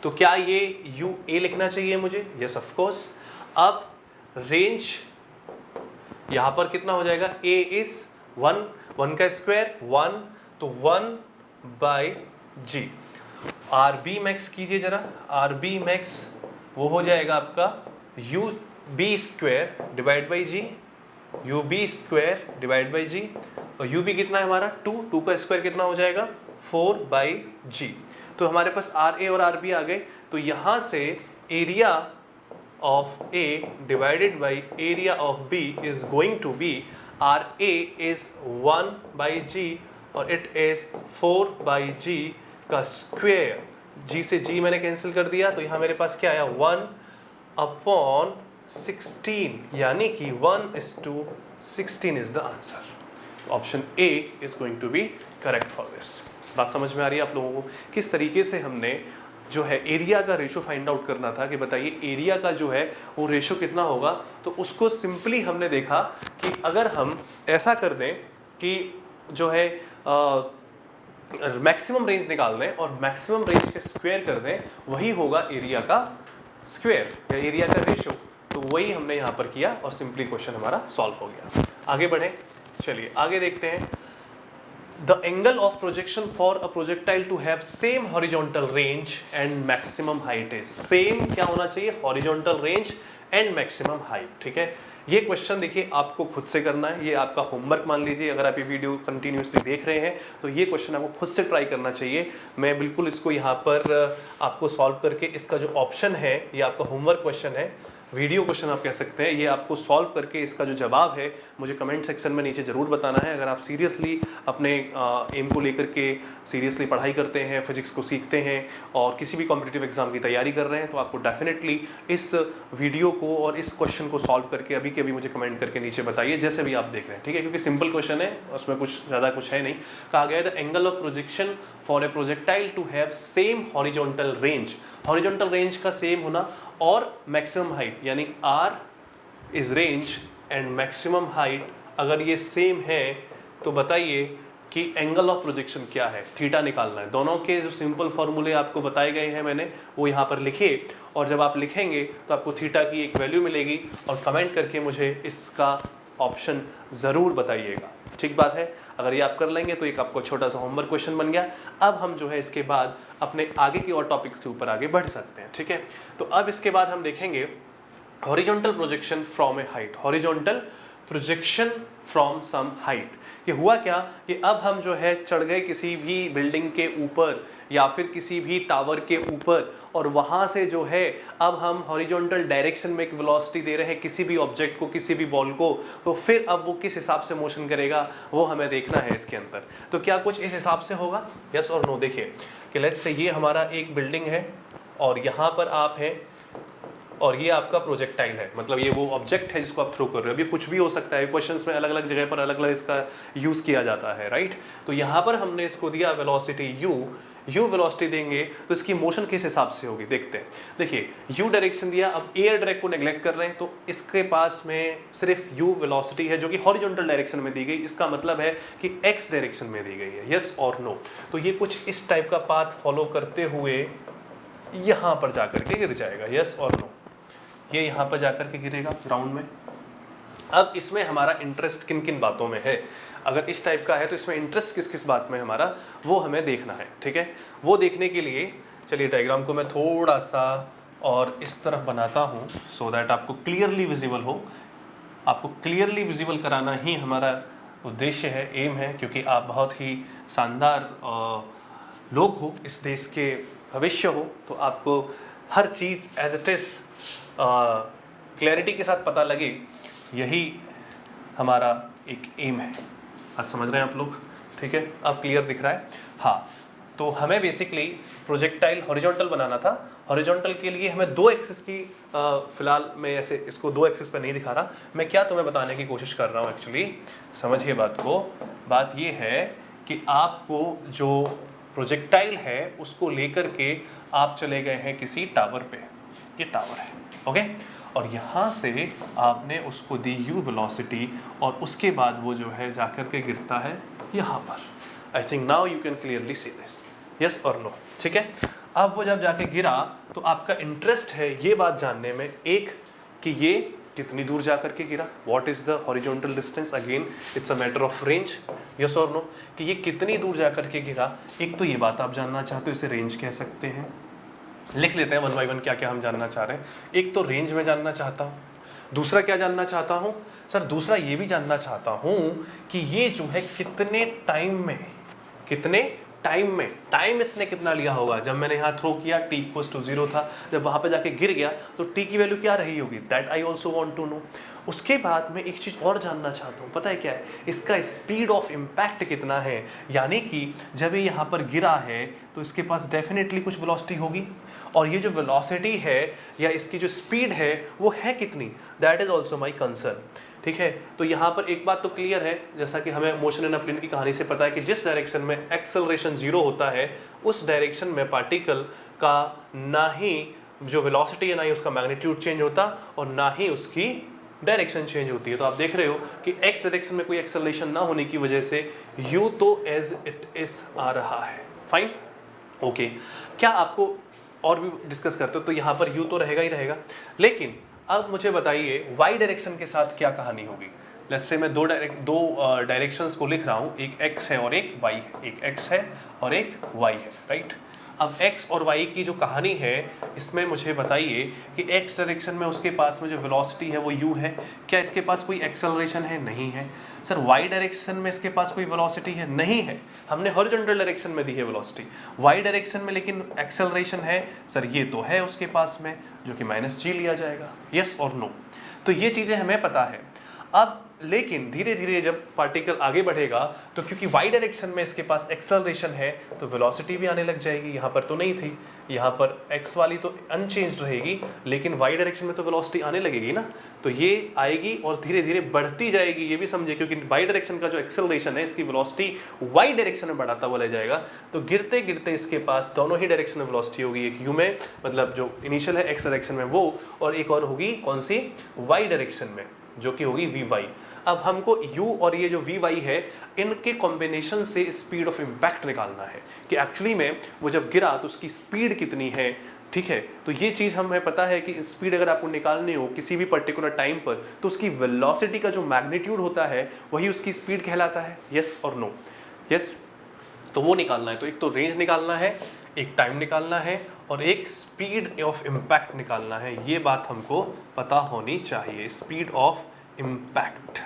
तो क्या ये यू ए लिखना चाहिए मुझे, यस ऑफ कोर्स। अब रेंज यहां पर कितना हो जाएगा, a इज 1 का स्क्वायर 1, तो 1 by G. R B max कीजिए जरा, आर बी मैक्स वो हो जाएगा आपका U B square divide by G, U B square divide by G, और यू बी कितना है हमारा 2 का स्क्वायर कितना हो जाएगा 4 बाई जी। तो हमारे पास आर ए और आर बी आ गए। तो यहां से area of A divided by area of B is going to be, R A is 1 by G और इट इज 4/g का स्क्वायर। g से g मैंने कैंसिल कर दिया, तो यहां मेरे पास क्या आया 1/16, यानी कि 1:16 is the answer. Option A is going to be correct for this. बात समझ में आ रही है आप लोगों को किस तरीके से हमने जो है एरिया का रेशो फाइंड आउट करना था कि बताइए एरिया का जो है वो रेशो कितना होगा। तो उसको सिंपली हमने देखा कि अगर हम ऐसा कर दें कि जो है मैक्सिमम रेंज निकाल दें और मैक्सिमम रेंज के स्क्वायर कर दें, वही होगा एरिया का स्क्वायर या एरिया का रेशो। तो वही हमने यहाँ पर किया और सिंपली क्वेश्चन हमारा सॉल्व हो गया। आगे बढ़ें, चलिए आगे देखते हैं। The angle of projection for a projectile to have same horizontal range and maximum height is same क्या होना चाहिए, horizontal range and maximum height। ठीक है, ये क्वेश्चन देखिए आपको खुद से करना है, ये आपका होमवर्क मान लीजिए। अगर आप ये वीडियो कंटिन्यूसली देख रहे हैं तो ये क्वेश्चन आपको खुद से ट्राई करना चाहिए। मैं बिल्कुल इसको यहाँ पर आपको सॉल्व करके इसका जो ऑप्शन है, ये आपका होमवर्क क्वेश्चन है, वीडियो क्वेश्चन आप कह सकते हैं, ये आपको सॉल्व करके इसका जो जवाब है मुझे कमेंट सेक्शन में नीचे ज़रूर बताना है। अगर आप सीरियसली अपने एम को लेकर के सीरियसली पढ़ाई करते हैं, फिजिक्स को सीखते हैं और किसी भी कॉम्पिटिटिव एग्जाम की तैयारी कर रहे हैं, तो आपको डेफिनेटली इस वीडियो को और इस क्वेश्चन को सॉल्व करके अभी के अभी मुझे कमेंट करके नीचे बताइए, जैसे भी आप देख रहे हैं। ठीक है, क्योंकि सिंपल क्वेश्चन है, उसमें कुछ ज़्यादा कुछ है नहीं। कहा गया है the angle of projection for a projectile to have same horizontal range, horizontal range का सेम होना और मैक्सिमम हाइट, यानी r is range and maximum height अगर ये सेम है तो बताइए कि एंगल ऑफ प्रोजेक्शन क्या है, थीटा निकालना है। दोनों के जो सिंपल फॉर्मूले आपको बताए गए हैं मैंने, वो यहाँ पर लिखे, और जब आप लिखेंगे तो आपको थीटा की एक वैल्यू मिलेगी और कमेंट करके मुझे इसका ऑप्शन ज़रूर बताइएगा। ठीक बात है, अगर ये आप कर लेंगे तो एक आपको छोटा सा होमवर्क क्वेश्चन बन गया। अब हम जो है इसके बाद अपने आगे की और टॉपिक्स के ऊपर आगे बढ़ सकते हैं। ठीक है, तो अब इसके बाद हम देखेंगे horizontal projection from a height, horizontal projection from some height. ये हुआ क्या कि अब हम जो है चढ़ गए किसी भी बिल्डिंग के ऊपर या फिर किसी भी टावर के ऊपर, और वहाँ से जो है अब हम हॉरिजॉन्टल डायरेक्शन में एक वेलोसिटी दे रहे हैं किसी भी ऑब्जेक्ट को, किसी भी बॉल को, तो फिर अब वो किस हिसाब से मोशन करेगा वो हमें देखना है इसके अंदर। तो क्या कुछ इस हिसाब से होगा, यस और नो। देखिए कि लेट्स से ये हमारा एक बिल्डिंग है और यहाँ पर आप हैं और ये आपका प्रोजेक्टाइल है, मतलब ये वो ऑब्जेक्ट है जिसको आप थ्रो कर रहे हो। अभी कुछ भी हो सकता है, क्वेश्चंस में अलग अलग जगह पर अलग अलग इसका यूज़ किया जाता है, राइट। तो यहाँ पर हमने इसको दिया वेलोसिटी u वेलोसिटी देंगे तो इसकी मोशन किस हिसाब से होगी देखते हैं। देखिए u डायरेक्शन दिया, अब एयर डायरेक्ट को नेग्लेक्ट कर रहे हैं, तो इसके पास में सिर्फ u वेलोसिटी है जो कि हॉरिजॉन्टल डायरेक्शन में दी गई। इसका मतलब है कि x डायरेक्शन में दी गई है, यस और नो। तो ये कुछ इस टाइप का पाथ फॉलो करते हुए यहाँ पर जाकर के गिर जाएगा, यस और नो। ये यहाँ पर जाकर के गिरेगा ग्राउंड में। अब इसमें हमारा इंटरेस्ट किन किन बातों में है, अगर इस टाइप का है तो इसमें इंटरेस्ट किस किस बात में हमारा, वो हमें देखना है। ठीक है, वो देखने के लिए चलिए डायग्राम को मैं थोड़ा सा और इस तरफ बनाता हूँ सो दैट आपको क्लियरली विजिबल हो। आपको क्लियरली विजिबल कराना ही हमारा उद्देश्य है, एम है, क्योंकि आप बहुत ही शानदार लोग हो, इस देश के भविष्य हो, तो आपको हर चीज़ एज इट इज़ क्लैरिटी के साथ पता लगे, यही हमारा एक एम है। आज समझ रहे हैं आप लोग, ठीक है, अब क्लियर दिख रहा है। हाँ, तो हमें बेसिकली प्रोजेक्टाइल हॉरिजॉन्टल बनाना था। हॉरिजॉन्टल के लिए हमें दो एक्सिस की फिलहाल मैं ऐसे इसको दो एक्सिस पर नहीं दिखा रहा, मैं क्या तुम्हें बताने की कोशिश कर रहा हूँ एक्चुअली, समझिए बात को। बात ये है कि आपको जो प्रोजेक्टाइल है उसको लेकर के आप चले गए हैं किसी टावर पे, ये टावर है, ओके, और यहाँ से आपने उसको दी u वेलोसिटी और उसके बाद वो जो है जाकर के गिरता है यहाँ पर। I think now you can clearly see this, yes और नो। ठीक है, अब वो जब जाके गिरा तो आपका इंटरेस्ट है ये बात जानने में, एक कि ये कितनी दूर जाकर के गिरा, what is the horizontal distance, again it's a matter of range, yes और नो, कि ये कितनी दूर जाकर के गिरा। एक तो ये बात आप जानना चाहते हो, इसे रेंज कह सकते हैं। लिख लेते हैं वन बाई वन क्या क्या हम जानना चाह रहे हैं। एक तो रेंज में जानना चाहता हूँ, दूसरा क्या जानना चाहता हूँ सर, दूसरा ये भी जानना चाहता हूँ कि ये जो है कितने टाइम में, कितने टाइम में, टाइम इसने कितना लिया होगा। जब मैंने यहाँ थ्रो किया t = 0 था, जब वहाँ पे जाके गिर गया तो t की वैल्यू क्या रही होगी, that I also want to know. उसके बाद मैं एक चीज़ और जानना चाहता हूँ, पता है क्या है, इसका स्पीड ऑफ इम्पैक्ट कितना है। यानी कि जब ये यहाँ पर गिरा है तो इसके पास डेफिनेटली कुछ वेलोसिटी होगी, और ये जो वेलोसिटी है या इसकी जो स्पीड है वो है कितनी, that is also my concern. ठीक है, तो यहाँ पर एक बात तो क्लियर है, जैसा कि हमें मोशन इन अ प्लेन की कहानी से पता है कि जिस डायरेक्शन में एक्सेलरेशन 0 होता है उस डायरेक्शन में पार्टिकल का ना ही जो वेलोसिटी है ना ही उसका मैग्नीट्यूड चेंज होता और ना ही उसकी डायरेक्शन चेंज होती है। तो आप देख रहे हो कि एक्स डायरेक्शन में कोई एक्सेलरेशन ना होने की वजह से यू तो एज इट इज आ रहा है। Fine, okay. क्या आपको और भी डिस्कस करते हो तो यहाँ पर यू तो रहेगा ही रहेगा, लेकिन अब मुझे बताइए वाई डायरेक्शन के साथ क्या कहानी होगी। लेट्स से मैं दो डायरेक्शंस को लिख रहा हूँ, एक एक्स है और एक वाई है, एक एक्स है और एक वाई है, राइट। अब x और y की जो कहानी है इसमें मुझे बताइए कि x डायरेक्शन में उसके पास में जो वेलोसिटी है वो u है, क्या इसके पास कोई एक्सेलरेशन है? नहीं है। सर y डायरेक्शन में इसके पास कोई वेलोसिटी है? नहीं है। हमने हॉरिजॉन्टल डायरेक्शन में दी है वेलोसिटी, y डायरेक्शन में लेकिन एक्सेलरेशन है। सर ये तो है उसके पास में, जो कि -g लिया जाएगा, यस और नो। तो ये चीज़ें हमें पता है। अब लेकिन धीरे धीरे जब पार्टिकल आगे बढ़ेगा तो क्योंकि वाई डायरेक्शन में इसके पास एक्सेलरेशन है तो वेलोसिटी भी आने लग जाएगी। यहाँ पर तो नहीं थी, यहाँ पर एक्स वाली तो अनचेंज्ड रहेगी, लेकिन वाई डायरेक्शन में तो वेलोसिटी आने लगेगी ना, तो ये आएगी और धीरे धीरे बढ़ती जाएगी। ये भी समझे, क्योंकि वाई डायरेक्शन का जो एक्सेलरेशन है इसकी वेलोसिटी वाई डायरेक्शन में बढ़ाता हुआ ले जाएगा, तो गिरते गिरते इसके पास दोनों ही डायरेक्शन में वेलोसिटी होगी, एक यू में मतलब जो इनिशियल है एक्स डायरेक्शन में वो, और एक और होगी कौन सी, वाई डायरेक्शन में, जो कि होगी वी वाई। अब हमको u और ये जो vy है इनके कॉम्बिनेशन से स्पीड ऑफ इम्पैक्ट निकालना है कि एक्चुअली में वो जब गिरा तो उसकी स्पीड कितनी है। ठीक है, तो ये चीज़ हमें पता है कि स्पीड अगर आपको निकालनी हो किसी भी पर्टिकुलर टाइम पर तो उसकी वेलोसिटी का जो मैग्नीट्यूड होता है वही उसकी स्पीड कहलाता है, यस और नो। यस, तो वो निकालना है। तो एक तो रेंज निकालना है, एक टाइम निकालना है और एक स्पीड ऑफ इम्पैक्ट निकालना है। ये बात हमको पता होनी चाहिए, स्पीड ऑफ इम्पैक्ट।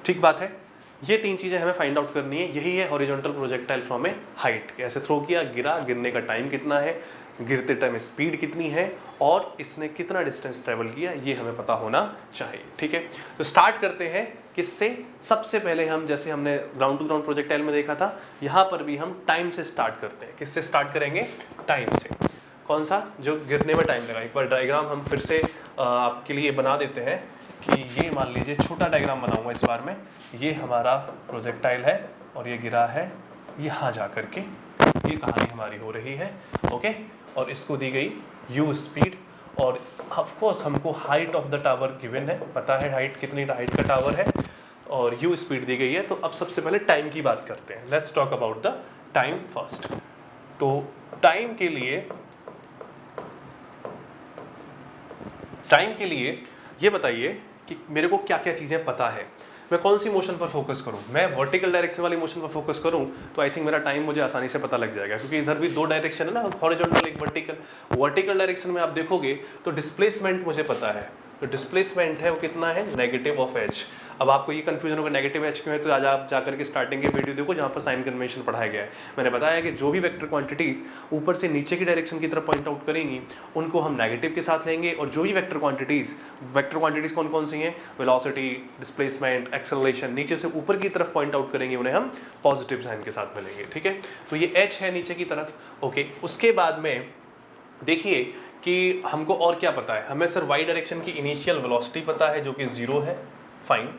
ठीक बात है, ये तीन चीजें हमें फाइंड आउट करनी है। यही है horizontal projectile from a height, कैसे थ्रो किया, गिरा, गिरने का टाइम कितना है, गिरते टाइम स्पीड कितनी है और इसने कितना डिस्टेंस ट्रेवल किया, ये हमें पता होना चाहिए। ठीक है, तो स्टार्ट करते हैं किससे। सबसे पहले हम, जैसे हमने ग्राउंड टू ग्राउंड प्रोजेक्टाइल में देखा था, यहाँ पर भी हम टाइम से स्टार्ट करते हैं। किससे स्टार्ट करेंगे? टाइम से। कौन सा? जो गिरने में टाइम लगा। एक बार डायग्राम हम फिर से आपके लिए बना देते हैं कि ये मान लीजिए, छोटा डायग्राम बनाऊंगा इस बार में। ये हमारा प्रोजेक्टाइल है और ये गिरा है यहाँ जा करके, ये कहानी हमारी हो रही है। ओके, और इसको दी गई u स्पीड और ऑफ कोर्स हमको height of the tower given है, पता है हाइट कितनी हाइट का टावर है और u स्पीड दी गई है। तो अब सबसे पहले टाइम की बात करते हैं। Let's talk about the time first. तो टाइम के लिए ये बताइए कि मेरे को क्या क्या चीज़ें पता है, मैं कौन सी मोशन पर फोकस करूं। मैं वर्टिकल डायरेक्शन वाली मोशन पर फोकस करूं तो आई थिंक मेरा टाइम मुझे आसानी से पता लग जाएगा, क्योंकि इधर भी दो डायरेक्शन है ना, हॉरिजॉन्टल एक वर्टिकल। वर्टिकल डायरेक्शन में आप देखोगे तो डिस्प्लेसमेंट मुझे पता है, तो डिस्प्लेसमेंट है वो कितना है, नेगेटिव ऑफ एच। अब आपको ये कंफ्यूजन होगा नेगेटिव एच क्यों है, तो आज आप जाकर के स्टार्टिंग के वीडियो देखो जहाँ पर साइन कन्वेंशन पढ़ाया गया है। मैंने बताया कि जो भी वेक्टर क्वांटिटीज ऊपर से नीचे की डायरेक्शन की तरफ पॉइंट आउट करेंगी उनको हम नेगेटिव के साथ लेंगे, और जो भी वेक्टर क्वांटिटीज कौन कौन सी हैं, वेलोसिटी, डिस्प्लेसमेंट, एक्सेलरेशन, नीचे से ऊपर की तरफ पॉइंट आउट करेंगे उन्हें हम पॉजिटिव साइन के साथ मिलेंगे। ठीक है, तो ये एच है नीचे की तरफ। ओके, उसके बाद में देखिए कि हमको और क्या पता है। हमें सर वाई डायरेक्शन की इनिशियल वेलोसिटी पता है जो कि 0 है, फाइन।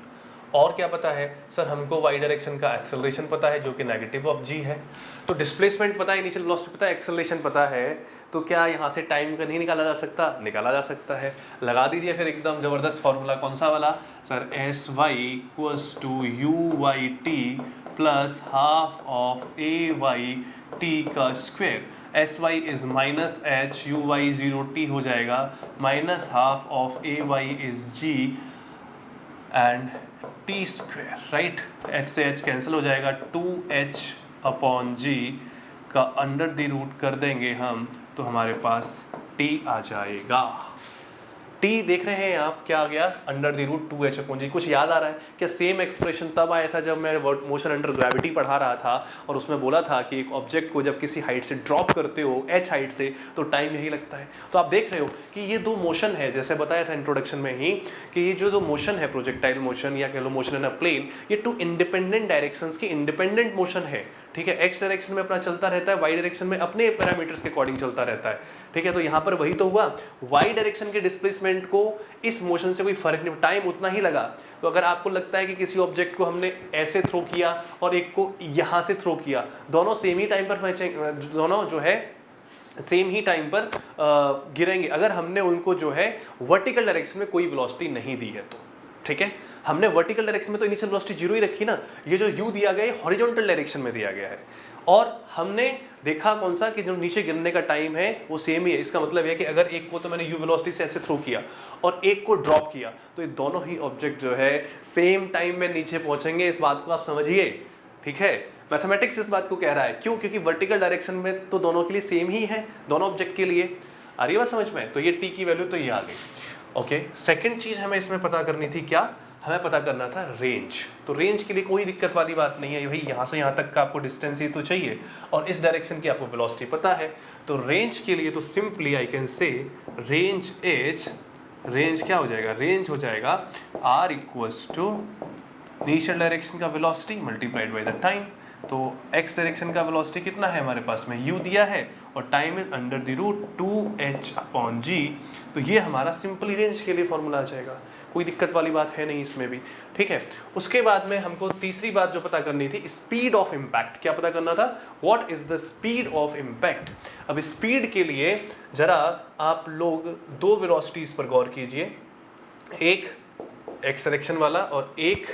और क्या पता है सर, हमको वाई डायरेक्शन का एक्सेलरेशन पता है जो कि नेगेटिव ऑफ जी है। तो डिस्प्लेसमेंट पता है, इनिशियल वेलोसिटी पता है, एक्सेलरेशन पता है, तो क्या यहाँ से टाइम का नहीं निकाला जा सकता? निकाला जा सकता है। लगा दीजिए फिर एकदम ज़बरदस्त फॉर्मूला। कौन सा वाला sir? S Y equals to U Y T plus half of A Y T का square. S Y is minus H, U Y 0t हो जाएगा, minus half of A Y is G and T square, right. H से H cancel हो जाएगा, 2h upon जी का under the root कर देंगे हम तो हमारे पास t आ जाएगा। टी देख रहे हैं आप, क्या आ गया, under the root 2h upon G. कुछ याद आ रहा है क्या? सेम एक्सप्रेशन तब आया था जब मैं मोशन अंडर ग्रेविटी पढ़ा रहा था और उसमें बोला था कि एक ऑब्जेक्ट को जब किसी हाइट से ड्रॉप करते हो h हाइट से तो टाइम यही लगता है। तो आप देख रहे हो कि ये दो मोशन है, जैसे बताया था इंट्रोडक्शन में ही कि ये जो मोशन है प्रोजेक्टाइल मोशन या कह लो मोशन इन अ प्लेन, ये टू इंडिपेंडेंट डायरेक्शंस की इंडिपेंडेंट मोशन है। ठीक है, एक्स डायरेक्शन में अपना चलता रहता है, वाई डायरेक्शन में अपने पैरामीटर्स के अकॉर्डिंग चलता रहता है। ठीक है, तो यहाँ पर वही तो हुआ, वाई डायरेक्शन के डिस्प्लेसमेंट को इस मोशन से कोई फर्क नहीं, टाइम उतना ही लगा। तो अगर आपको लगता है कि किसी ऑब्जेक्ट को हमने ऐसे थ्रो किया और एक को यहाँ से थ्रो किया, दोनों सेम ही टाइम पर पहुंचेंगे, दोनों जो है सेम ही टाइम पर गिरेंगे, अगर हमने उनको जो है वर्टिकल डायरेक्शन में कोई वेलोसिटी नहीं दी है तो। ठीक है, हमने वर्टिकल डायरेक्शन में तो इनिशियल वेलोसिटी जीरो ही रखी ना, ये जो u दिया गया है हॉरिजॉन्टल डायरेक्शन में दिया गया है, और हमने देखा कौन सा कि जो नीचे गिरने का टाइम है वो सेम ही है। इसका मतलब है कि अगर एक को तो मैंने u वेलोसिटी से ऐसे थ्रो किया और एक को ड्रॉप किया तो ये दोनों ही ऑब्जेक्ट जो है सेम टाइम में नीचे पहुंचेंगे, इस बात को आप समझिए। ठीक है, मैथमेटिक्स इस बात को कह रहा है, क्यों? क्योंकि वर्टिकल डायरेक्शन में तो दोनों के लिए सेम ही है, दोनों ऑब्जेक्ट के लिए। आ रही है बात समझ में? तो ये t की वैल्यू तो ये आ गई। ओके, सेकंड चीज हमें इसमें पता करनी थी, क्या हमें पता करना था? रेंज। तो रेंज के लिए कोई दिक्कत वाली बात नहीं है भाई, यहाँ से यहाँ तक का आपको डिस्टेंस ही तो चाहिए और इस डायरेक्शन की आपको वेलोसिटी पता है। तो रेंज के लिए तो simply I can say range H, range क्या हो जाएगा? रेंज हो जाएगा r equals to initial direction का velocity multiplied by the time. तो x डायरेक्शन का वेलोसिटी कितना है हमारे पास में? u दिया है और time is under the root 2h upon g। तो ये हमारा सिंपली रेंज के लिए फॉर्मूला आ जाएगा, कोई दिक्कत वाली बात है नहीं इसमें भी। ठीक है, उसके बाद में हमको तीसरी बात जो पता करनी थी, स्पीड ऑफ इम्पैक्ट। क्या पता करना था? What is the speed of impact. अब स्पीड के लिए जरा आप लोग दो वेलोसिटीज पर गौर कीजिए, एक x डायरेक्शन वाला और एक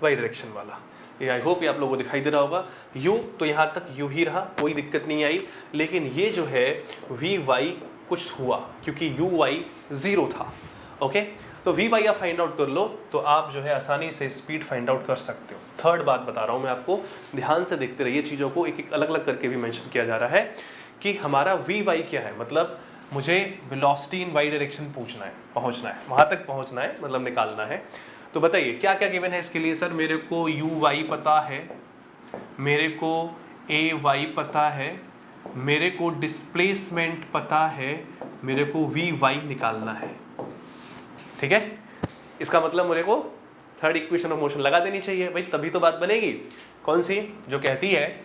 y डायरेक्शन वाला। ये आई होप ये आप लोगों को दिखाई दे रहा होगा। u तो यहाँ तक u ही रहा, कोई दिक्कत नहीं आई, लेकिन ये जो है vy कुछ हुआ क्योंकि uy जीरो था। ओके, तो vy आप फाइंड आउट कर लो तो आप जो है आसानी से स्पीड फाइंड आउट कर सकते हो। थर्ड बात बता रहा हूँ मैं आपको, ध्यान से देखते रहिए चीज़ों को, एक एक अलग अलग करके भी मेंशन किया जा रहा है कि हमारा vy क्या है, मतलब मुझे वेलोसिटी इन y डायरेक्शन पूछना है, पहुँचना है, वहाँ तक पहुँचना है, मतलब निकालना है। तो बताइए क्या क्या गिवन है इसके लिए? सर मेरे को uy पता है, मेरे को ay पता है, मेरे को डिस्प्लेसमेंट पता है, मेरे को vy निकालना है। ठीक है, इसका मतलब मेरे को थर्ड इक्वेशन ऑफ मोशन लगा देनी चाहिए भाई, तभी तो बात बनेगी। कौन सी? जो कहती है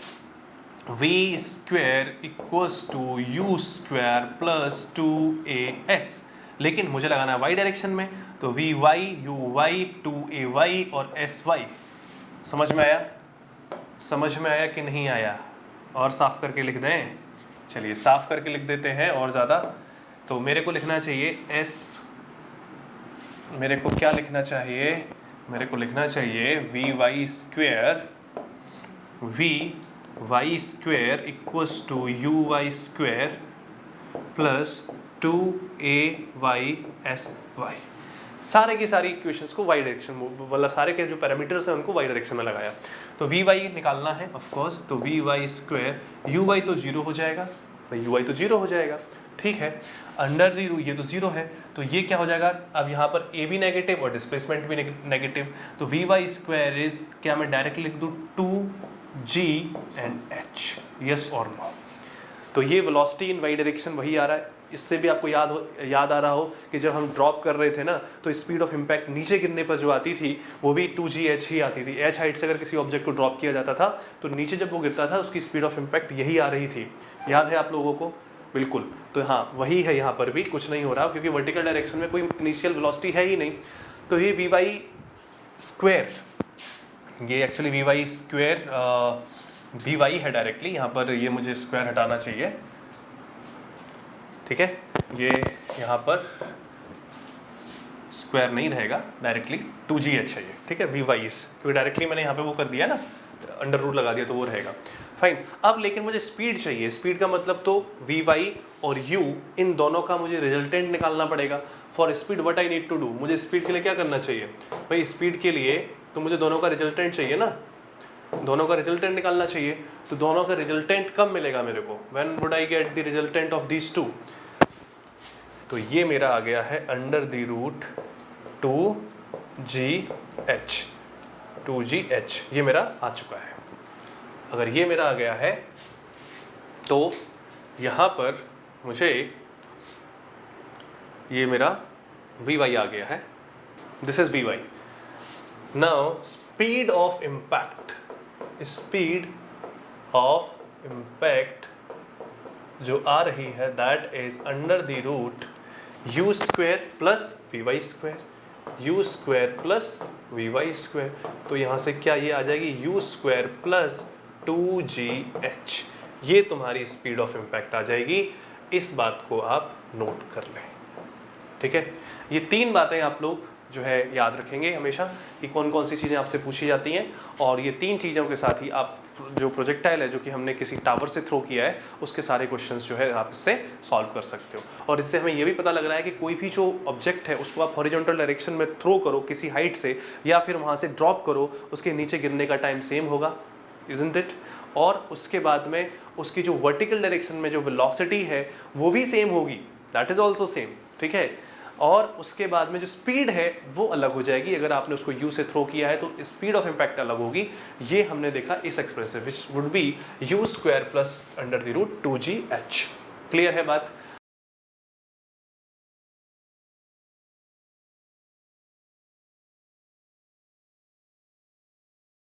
v square equals to u square plus 2as, लेकिन मुझे लगाना है y डायरेक्शन में, तो vy uy 2ay और sy। समझ में आया? समझ में आया कि नहीं आया? और साफ करके लिख दें? चलिए साफ करके लिख देते हैं और ज़्यादा। तो मेरे को लिखना चाहिए s, मेरे को क्या लिखना चाहिए? मेरे को लिखना चाहिए vy square equals to uy square plus 2ay/sy। सारे की सारी इक्वेशंस को y डायरेक्शन, मतलब सारे के जो पैरामीटर्स हैं उनको y डायरेक्शन में लगाया। तो vy निकालना है ऑफ कोर्स, तो vy स्क्वायर, uy तो जीरो हो जाएगा भाई, uy तो जीरो हो जाएगा। ठीक है, अंडर दी ये तो जीरो है, तो ये क्या हो जाएगा? अब यहाँ पर a भी नेगेटिव और डिस्प्लेसमेंट भी नेगेटिव, तो vy स्क्वायर इज, क्या मैं डायरेक्टली लिख दूँ 2g and h, यस और नो। तो ये वेलोसिटी इन y डायरेक्शन वही आ रहा है। इससे भी आपको याद आ रहा हो कि जब हम ड्रॉप कर रहे थे ना, तो स्पीड ऑफ इम्पैक्ट नीचे गिरने पर जो आती थी वो भी 2gh ही आती थी। h हाइट से अगर किसी ऑब्जेक्ट को ड्रॉप किया जाता था तो नीचे जब वो गिरता था उसकी स्पीड ऑफ इम्पैक्ट यही आ रही थी। याद है आप लोगों को? बिल्कुल। तो हाँ, वही है, यहाँ पर भी कुछ नहीं हो रहा क्योंकि वर्टिकल डायरेक्शन में कोई इनिशियल वेलोसिटी है ही नहीं। तो ये vy स्क्वायर, ये एक्चुअली vy स्क्वायर vy है डायरेक्टली, यहाँ पर ये मुझे स्क्वायर हटाना चाहिए। ठीक है, ये यहाँ पर स्क्वायर नहीं रहेगा, डायरेक्टली 2gh है ये। ठीक है, vy क्योंकि डायरेक्टली मैंने यहाँ पे वो कर दिया ना, अंडर रूट लगा दिया तो वो रहेगा। फाइन। अब लेकिन मुझे स्पीड चाहिए, स्पीड का मतलब तो vy और u इन दोनों का मुझे रिजल्टेंट निकालना पड़ेगा। For speed what I need to do, मुझे स्पीड के लिए क्या करना चाहिए भाई? स्पीड के लिए तो मुझे दोनों का रिजल्टेंट चाहिए ना, दोनों का रिजल्टेंट निकालना चाहिए। तो दोनों का रिजल्टेंट कब मिलेगा मेरे को? When would I get the resultant of these two? तो ये मेरा आ गया है under the root 2GH, 2GH ये मेरा आ चुका है। अगर ये मेरा आ गया है तो यहाँ पर मुझे ये मेरा Vy आ गया है, this is Vy। Now speed of impact, speed of impact जो आ रही है that is under the root u square plus Vy square, u square plus Vy square. तो यहाँ से क्या ये आ जाएगी u स्क्वायर प्लस 2GH, ये तुम्हारी स्पीड ऑफ इम्पैक्ट आ जाएगी। इस बात को आप नोट कर लें, ठीक है। ये तीन बातें आप लोग जो है याद रखेंगे हमेशा कि कौन कौन सी चीज़ें आपसे पूछी जाती हैं, और ये तीन चीज़ों के साथ ही आप जो प्रोजेक्टाइल है जो कि हमने किसी टावर से थ्रो किया है उसके सारे क्वेश्चंस जो है आप इससे सॉल्व कर सकते हो। और इससे हमें ये भी पता लग रहा है कि कोई भी जो ऑब्जेक्ट है उसको आप हॉरिजॉन्टल डायरेक्शन में थ्रो करो किसी हाइट से या फिर वहाँ से ड्रॉप करो, उसके नीचे गिरने का टाइम सेम होगा, इज़न्ट इट। और उसके बाद में उसकी जो वर्टिकल डायरेक्शन में जो वेलोसिटी है वो भी सेम होगी, दैट इज ऑल्सो सेम, ठीक है। और उसके बाद में जो स्पीड है वो अलग हो जाएगी, अगर आपने उसको u से थ्रो किया है तो स्पीड ऑफ इम्पैक्ट अलग होगी। ये हमने देखा इस expression which would be u square plus under the root 2GH। Clear है बात?